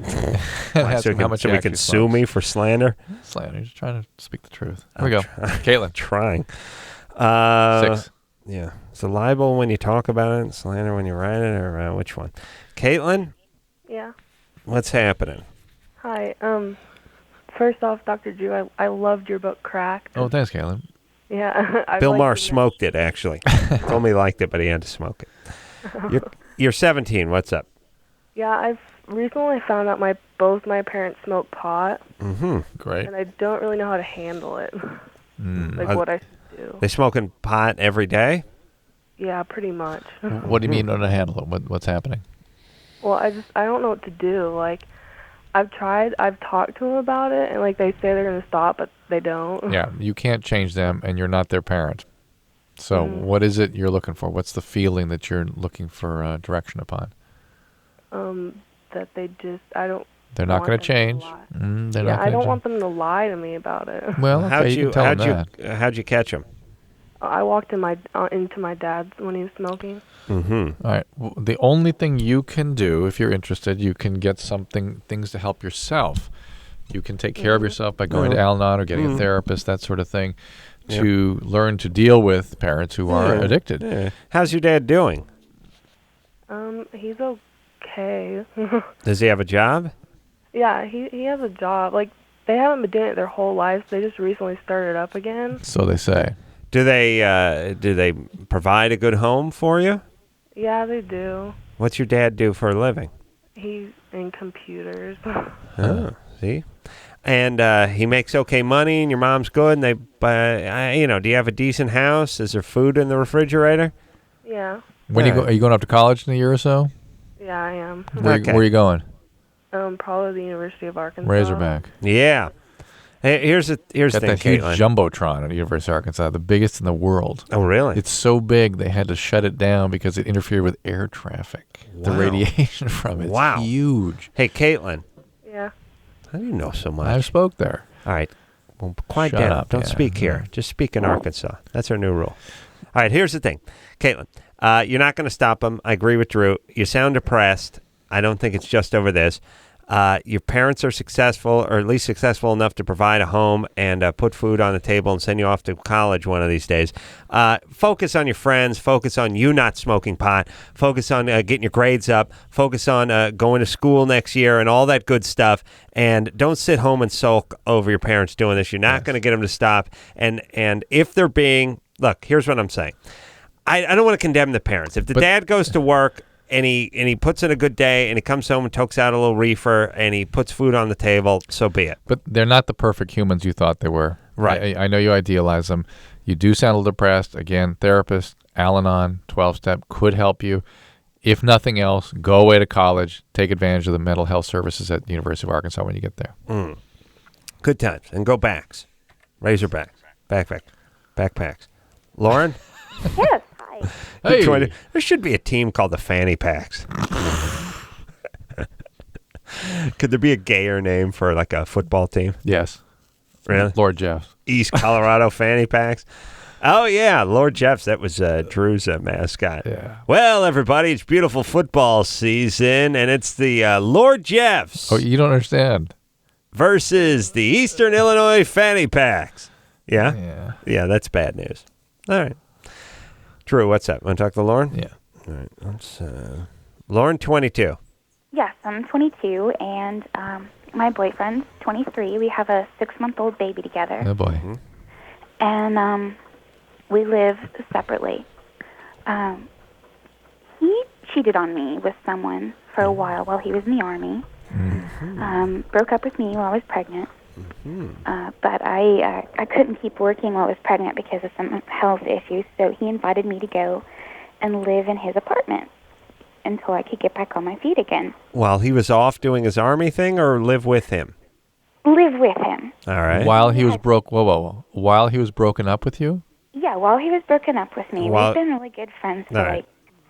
So we can sue me for slander. Slander. He's trying to speak the truth. Here we go. Caitlin. Trying. 6. Yeah. Is it libel when you talk about it and slander when you write it, or which one? Caitlin? Yeah. What's happening? Hi. First off, Dr. Drew, I loved your book, Cracked. Oh, thanks, Caitlin. Yeah. Bill Maher smoked it, actually. Told me he liked it, but he had to smoke it. You're 17. What's up? Yeah, I've recently found out both my parents smoke pot. Mm-hmm. Great. And I don't really know how to handle it. What I should do. They smoking pot every day? Yeah, pretty much. What do you mean how to handle it? What's happening? Well, I don't know what to do. Like, I've talked to them about it, and like they say they're going to stop, but they don't. Yeah, you can't change them, and you're not their parent. So what is it you're looking for? What's the feeling that you're looking for direction upon? That they just, I don't They're not going to change. They're not I don't gonna want them to lie to me about it. Well, okay, you can tell them that. How'd you catch him? I walked into my dad's when he was smoking. Mm-hmm. All right. Well, the only thing you can do, if you're interested, you can get things to help yourself. You can take care of yourself by going to Al-Anon or getting a therapist, that sort of thing, to learn to deal with parents who are addicted. Yeah. How's your dad doing? He's okay. Does he have a job? Yeah, he has a job. Like, they haven't been doing it their whole lives. They just recently started up again. So they say. Do they provide a good home for you? Yeah, they do. What's your dad do for a living? He's in computers. Oh, see? And he makes okay money, and your mom's good, and they, do you have a decent house? Is there food in the refrigerator? Yeah. When are you going up to college in a year or so? Yeah, I am. Where are you going? Probably the University of Arkansas. Razorback. Yeah. Hey, here's the thing, that huge Caitlin. jumbotron at the University of Arkansas, the biggest in the world. Oh, really? It's so big they had to shut it down because it interfered with air traffic. The Wow. radiation from it. Wow. It's huge. Hey, Caitlin. Yeah. How do you know so much? I spoke there. All right. Well, quiet Shut down. up, Don't yeah. speak here. Just speak in Arkansas. That's our new rule. All right, here's the thing. Caitlin, you're not going to stop him. I agree with Drew. You sound depressed. I don't think it's just over this. Your parents are successful, or at least successful enough to provide a home and put food on the table and send you off to college one of these days. Focus on your friends. Focus on you not smoking pot. Focus on getting your grades up. Focus on going to school next year and all that good stuff. And don't sit home and sulk over your parents doing this. You're not going to get them to stop. And if they're being, look, here's what I'm saying. I don't want to condemn the parents. If the dad goes to work and he puts in a good day and he comes home and tokes out a little reefer and he puts food on the table, so be it. But they're not the perfect humans you thought they were. Right. I know you idealize them. You do sound a little depressed. Again, therapist, Al-Anon, 12-step could help you. If nothing else, go away to college. Take advantage of the mental health services at the University of Arkansas when you get there. Good times. And go backs. Razorbacks. Backpacks. Lauren? Yes, hi. Hey. There should be a team called the Fanny Packs. Could there be a gayer name for like a football team? Yes. Really? Lord Jeffs. East Colorado Fanny Packs. Oh, yeah. Lord Jeffs. That was Drew's mascot. Yeah. Well, everybody, it's beautiful football season, and it's the Lord Jeffs. Oh, you don't understand. Versus the Eastern Illinois Fanny Packs. Yeah? Yeah. Yeah, that's bad news. All right. Drew, what's up? Want to talk to Lauren? Yeah. All right. Let's, Lauren, 22. Yes, I'm 22, and my boyfriend's 23. We have a 6-month-old baby together. Oh, boy. And we live separately. He cheated on me with someone for a while he was in the Army. Broke up with me while I was pregnant. But I couldn't keep working while I was pregnant because of some health issues, so he invited me to go and live in his apartment until I could get back on my feet again. While he was off doing his Army thing, or live with him? Live with him. All right. While he was whoa. While he was broken up with you? Yeah, while he was broken up with me. While- We've been really good friends for All right.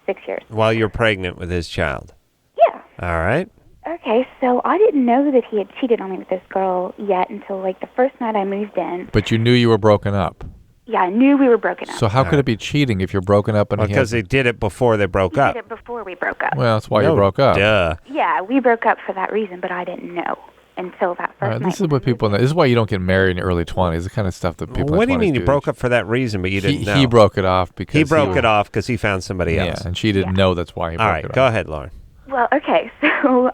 like 6 years. While you're pregnant with his child? Yeah. All right. Okay, so I didn't know that he had cheated on me with this girl yet until like the first night I moved in. But you knew you were broken up. Yeah, I knew we were broken up. So how could it be cheating if you're broken up? And Because they did it before they broke He up. did it before we broke up. Well, that's why you No, broke up. Duh. Yeah, we broke up for that reason, but I didn't know until that All first right, night. this is what people know. This is why you don't get married in your early 20s. The kind of stuff that people. What in do you their mean 20s you broke up for that reason, but you didn't know? He broke it off because He broke it off because he found somebody else. Yeah, and she didn't know that's why he broke All right, it off. go ahead, Lauren. Well, okay, so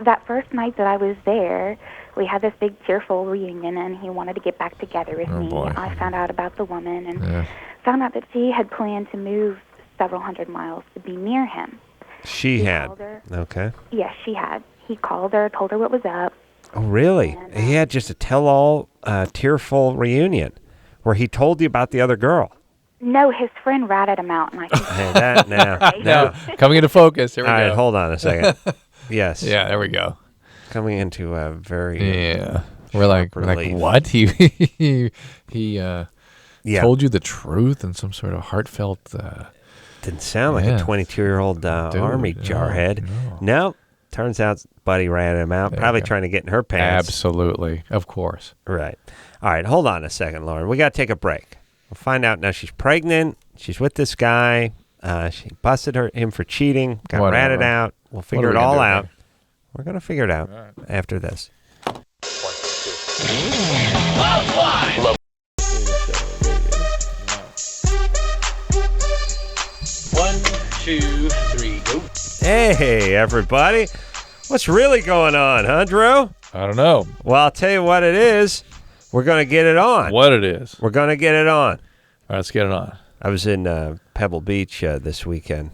that first night that I was there, we had this big tearful reunion, and he wanted to get back together with me. Boy. I found out about the woman and Yeah. found out that she had planned to move several hundred miles to be near him. She He had. called her. Okay. Yes, she had. He called her, told her what was up. Oh, really? He had just a tell-all, tearful reunion where he told you about the other girl. No, his friend ratted him out, and I think Hey, that now. Now, coming into focus. Here we All go. right, hold on a second. Yes. Yeah, there we go. Coming into a very Yeah. We're like relief. what? He Yeah. told you the truth in some sort of heartfelt. Didn't sound like yeah. a 22-year-old Army no, jarhead. No, turns out Buddy ratted him out, probably trying to get in her pants. Absolutely. Of course. Right. All right, hold on a second, Lauren. We got to take a break. We'll find out now she's pregnant. She's with this guy. She busted him for cheating, got ratted out. We'll figure it all out. We're going to figure it out after this. LoveLine. 1, 2, 3, go. Hey, everybody. What's really going on, huh, Drew? I don't know. Well, I'll tell you what it is. We're going to get it on. What it is. We're going to get it on. All right, let's get it on. I was in Pebble Beach this weekend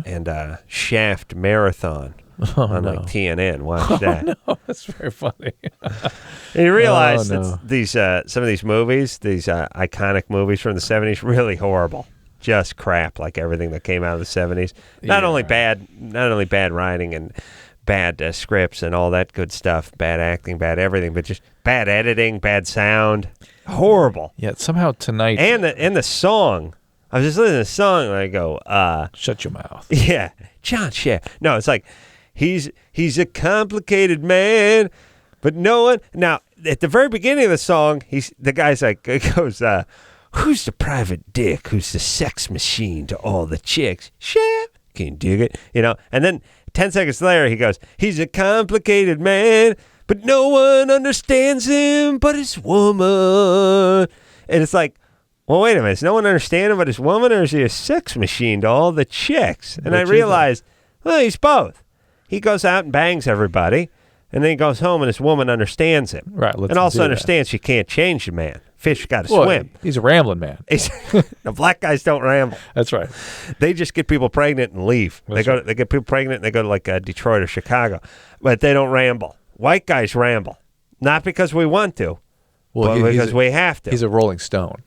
and Shaft Marathon on like TNN. Watch that. No, that's very funny. And you realize that these some of these movies, these iconic movies from the 70s, really horrible. Just crap, like everything that came out of the 70s. Not only bad writing and bad scripts and all that good stuff, bad acting, bad everything, but just bad editing, bad sound, horrible. Yeah, somehow tonight. And the song. I was just listening to the song and I go, shut your mouth. Yeah, John Shaft. No, it's like he's a complicated man, but no one. Now at the very beginning of the song, the guy's like goes. Who's the private dick? Who's the sex machine to all the chicks? Shaft. Can you dig it? And then 10 seconds later, he goes, he's a complicated man, but no one understands him but his woman. And it's like, well, wait a minute. Does no one understand him but his woman, or is he a sex machine to all the chicks? And I realized, well, he's both. He goes out and bangs everybody, and then he goes home and his woman understands him. Right. And also understands she can't change the man. Fish got to swim. He's a rambling man. The black guys don't ramble. That's right. They just get people pregnant and leave. They get people pregnant and they go to like Detroit or Chicago, but they don't ramble. White guys ramble, not because we want to, but because we have to. He's a Rolling Stone.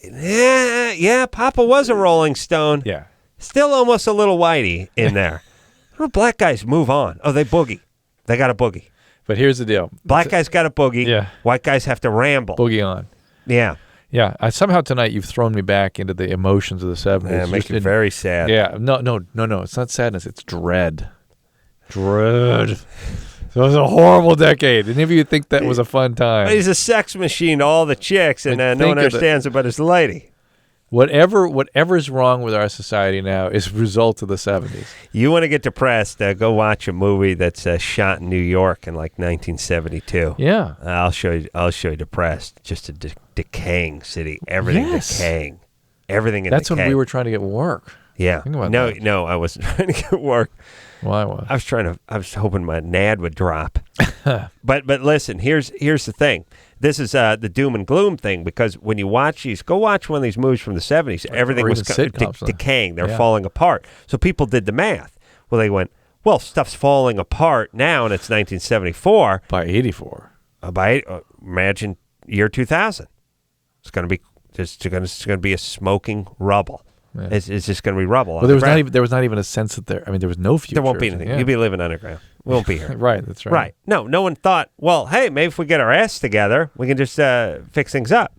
Yeah. Papa was a Rolling Stone. Yeah. Still almost a little whitey in there. Black guys move on. Oh, they boogie. They got a boogie. But here's the deal. Black guys got a boogie. Yeah. White guys have to ramble. Boogie on. Yeah. Yeah. Somehow tonight you've thrown me back into the emotions of the 70s. Yeah, it makes me very sad. Yeah. No. It's not sadness. It's dread. Dread. It was a horrible decade. Any of you think that was a fun time? He's a sex machine to all the chicks, and no one understands it but his lady. Whatever's wrong with our society now is a result of the 70s. You want to get depressed, go watch a movie that's shot in New York in like 1972. Yeah. I'll show you depressed. Just a decaying city. Everything decaying. Everything in That's decay. when we were trying to get work. Yeah. Think about that. No, I wasn't trying to get work. Well, I was. I was hoping my NAD would drop. But listen, here's the thing. This is the doom and gloom thing, because when you watch these, go watch one of these movies from the 70s. Everything was decaying. They're falling apart. So people did the math. Well, they went, well, stuff's falling apart now, and it's 1974. By 84. Imagine year 2000. It's going to be a smoking rubble. Yeah. It's just going to be rubble. Well, there was not even a sense that there was no future. There won't be anything. Yeah. You'll be living underground. We won't be here. Right, that's right. Right. No one thought, well, hey, maybe if we get our ass together, we can just fix things up.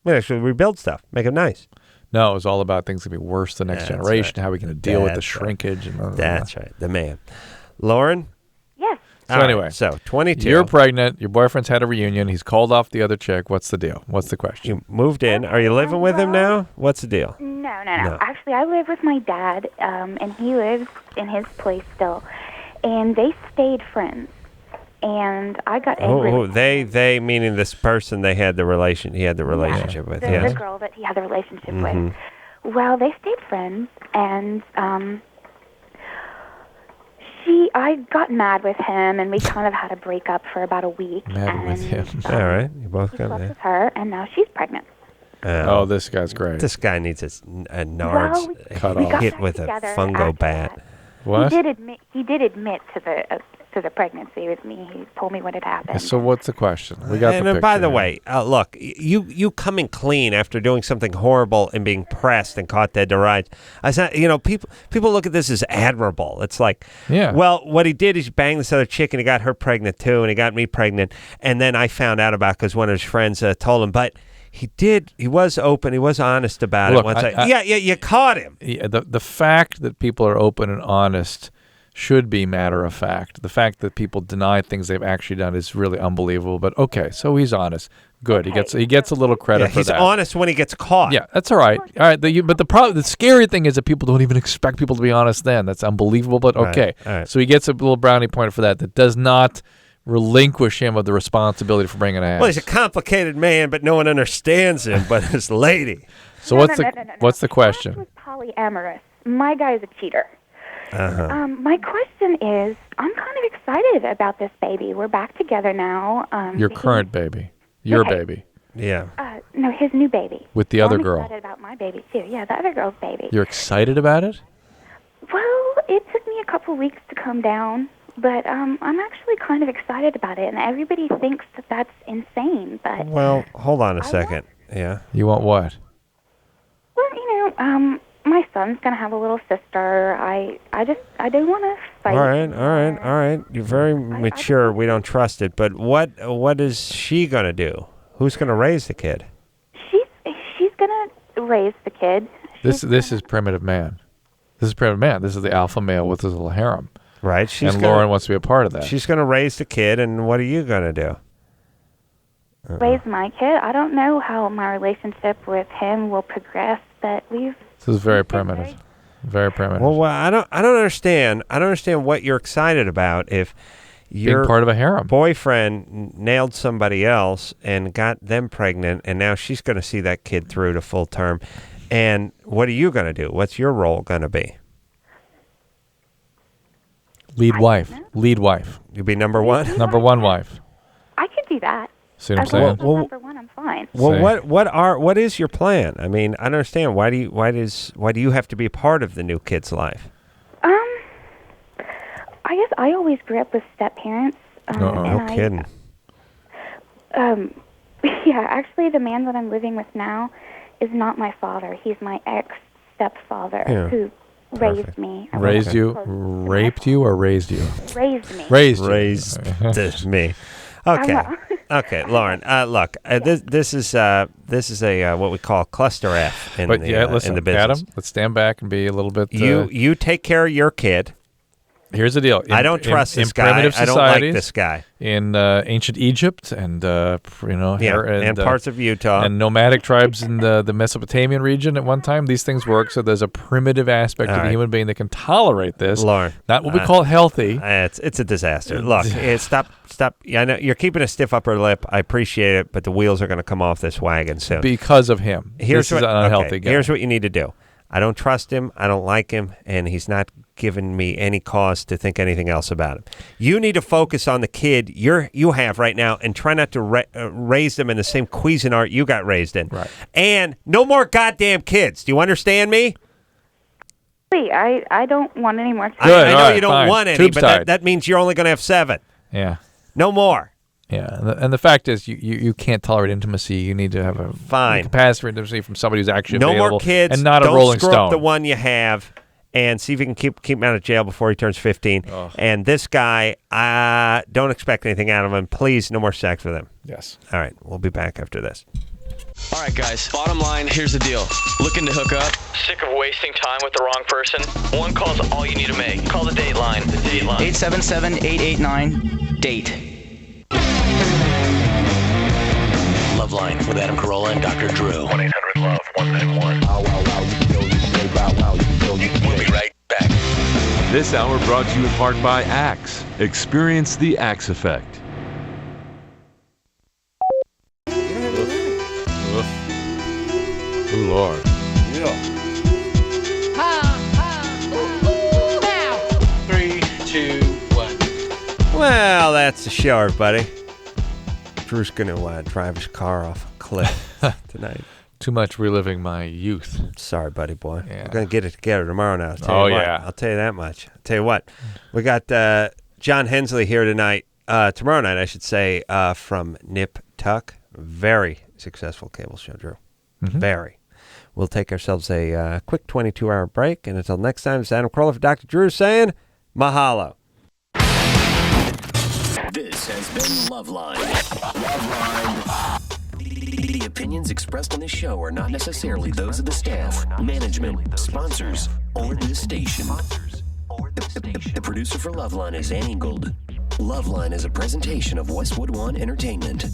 We can actually rebuild stuff, make it nice. No, it was all about things to be worse the next generation, how we going to deal with the shrinkage. And That's right. The man. Lauren? Yes. So anyway, 22. You're pregnant. Your boyfriend's had a reunion. He's called off the other chick. What's the deal? What's the question? You moved in. Are you living with him now? What's the deal? No. Actually, I live with my dad, and he lives in his place still. And they stayed friends. And I got angry. Oh, they meaning this person he had the relationship with. The girl that he had the relationship with. Well, they stayed friends, and I got mad with him, and we kind of had a breakup for about a week. Mad with him. All right, you both got mad with her, and now she's pregnant. Oh, this guy's great. This guy needs a nards cut off. Hit with a fungo bat. What? He did admit to the pregnancy with me. He told me what had happened. So what's the question? We got the picture. By the way, look, you coming clean after doing something horrible and being pressed and caught dead to rights. People look at this as admirable. It's like, well, what he did is he banged this other chick and he got her pregnant too, and he got me pregnant, and then I found out about it because one of his friends told him, but. He was open. He was honest about it. Once you caught him. Yeah, the fact that people are open and honest should be matter of fact. The fact that people deny things they've actually done is really unbelievable. But okay, so he's honest. Good. He gets a little credit for that. He's honest when he gets caught. Yeah, that's all right. All right. But the scary thing is that people don't even expect people to be honest then. That's unbelievable, but okay. All right. So he gets a little brownie point for that. That does not relinquish him of the responsibility for bringing ass. Well, he's a complicated man, but no one understands him but his lady. So what's the question? Josh was polyamorous. My guy's a cheater. Uh-huh. My question is, I'm kind of excited about this baby. We're back together now. Your current baby. Your Okay. baby. Yeah. No, his new baby. With the other I'm girl. excited about my baby, too. Yeah, the other girl's baby. You're excited about it? Well, it took me a couple weeks to come down, but I'm actually kind of excited about it, and everybody thinks that that's insane, but... Well, hold on a second. Yeah. You want what? Well, my son's going to have a little sister. I don't want to fight. All right. You're very mature. We don't trust it. But what is she going to do? Who's going to raise the kid? She's going to raise the kid. This is primitive man. This is primitive man. This is the alpha male with his little harem. Right. Lauren wants to be a part of that. She's going to raise the kid, and what are you going to do? Raise my kid? I don't know how my relationship with him will progress, but we've... This is very primitive. Very primitive. Well, I don't understand. I don't understand what you're excited about if your being part of a harem. Boyfriend nailed somebody else and got them pregnant, and now she's going to see that kid through to full term. And what are you going to do? What's your role going to be? Lead wife. You be number one? Number one wife. I could do that. See what I'm saying? Well, number one, I'm fine. Well, what is your plan? I mean, I don't understand. Why do you have to be a part of the new kid's life? I guess I always grew up with step parents. No kidding. Yeah, actually, the man that I'm living with now is not my father. He's my ex-stepfather who raised me. Raised you? Raped you or raised you? Raised me. Raised me. Okay, Lauren. Look, this is a what we call cluster F in but the listen, in the business. Adam, let's stand back and be a little bit. You take care of your kid. Here's the deal. I don't trust this guy. I don't like this guy. In ancient Egypt and and parts of Utah and nomadic tribes in the Mesopotamian region at one time, these things work. So there's a primitive aspect of the human being that can tolerate this. Lauren, not what we call healthy. It's a disaster. Look, stop. I know you're keeping a stiff upper lip. I appreciate it, but the wheels are going to come off this wagon soon because of him. This is an unhealthy guy. Here's what you need to do. I don't trust him. I don't like him, and he's not given me any cause to think anything else about him. You need to focus on the kid you have right now, and try not to raise them in the same Cuisinart you got raised in. Right. And no more goddamn kids. Do you understand me? I don't want any more kids. I know you don't want any, but that means you're only going to have 7. Yeah. No more. Yeah, and the fact is, you can't tolerate intimacy. You need to have a capacity for intimacy from somebody who's actually available. No more kids, and not don't a Rolling screw Stone. up the one you have, and see if you can keep him out of jail before he turns 15. Oh. And this guy, don't expect anything out of him. Please, no more sex with him. Yes. All right, we'll be back after this. All right, guys, bottom line, here's the deal. Looking to hook up? Sick of wasting time with the wrong person? One call's all you need to make. Call the Dateline. The Dateline. 877-889-DATE. LoveLine with Adam Carolla and Dr. Drew. 1-800-LOVE-191. We'll be right back. This hour brought to you in part by Axe. Experience the Axe effect. Ooh, Lord. Yeah. 3, 2, 1. Well, that's the show, everybody. Drew's going to drive his car off a cliff tonight. Too much reliving my youth. Sorry, buddy boy. Yeah. We're going to get it together tomorrow now. I'll tell you that much. I'll tell you what. We got John Hensley here tonight. Tomorrow night, I should say, from Nip Tuck. Very successful cable show, Drew. Mm-hmm. Very. We'll take ourselves a quick 22-hour break. And until next time, it's Adam Carolla for Dr. Drew saying mahalo. This has been LoveLine. LoveLine. The opinions expressed on this show are not necessarily those of the staff, management, sponsors, or this station. The The producer for LoveLine is Annie Gould. LoveLine is a presentation of Westwood One Entertainment.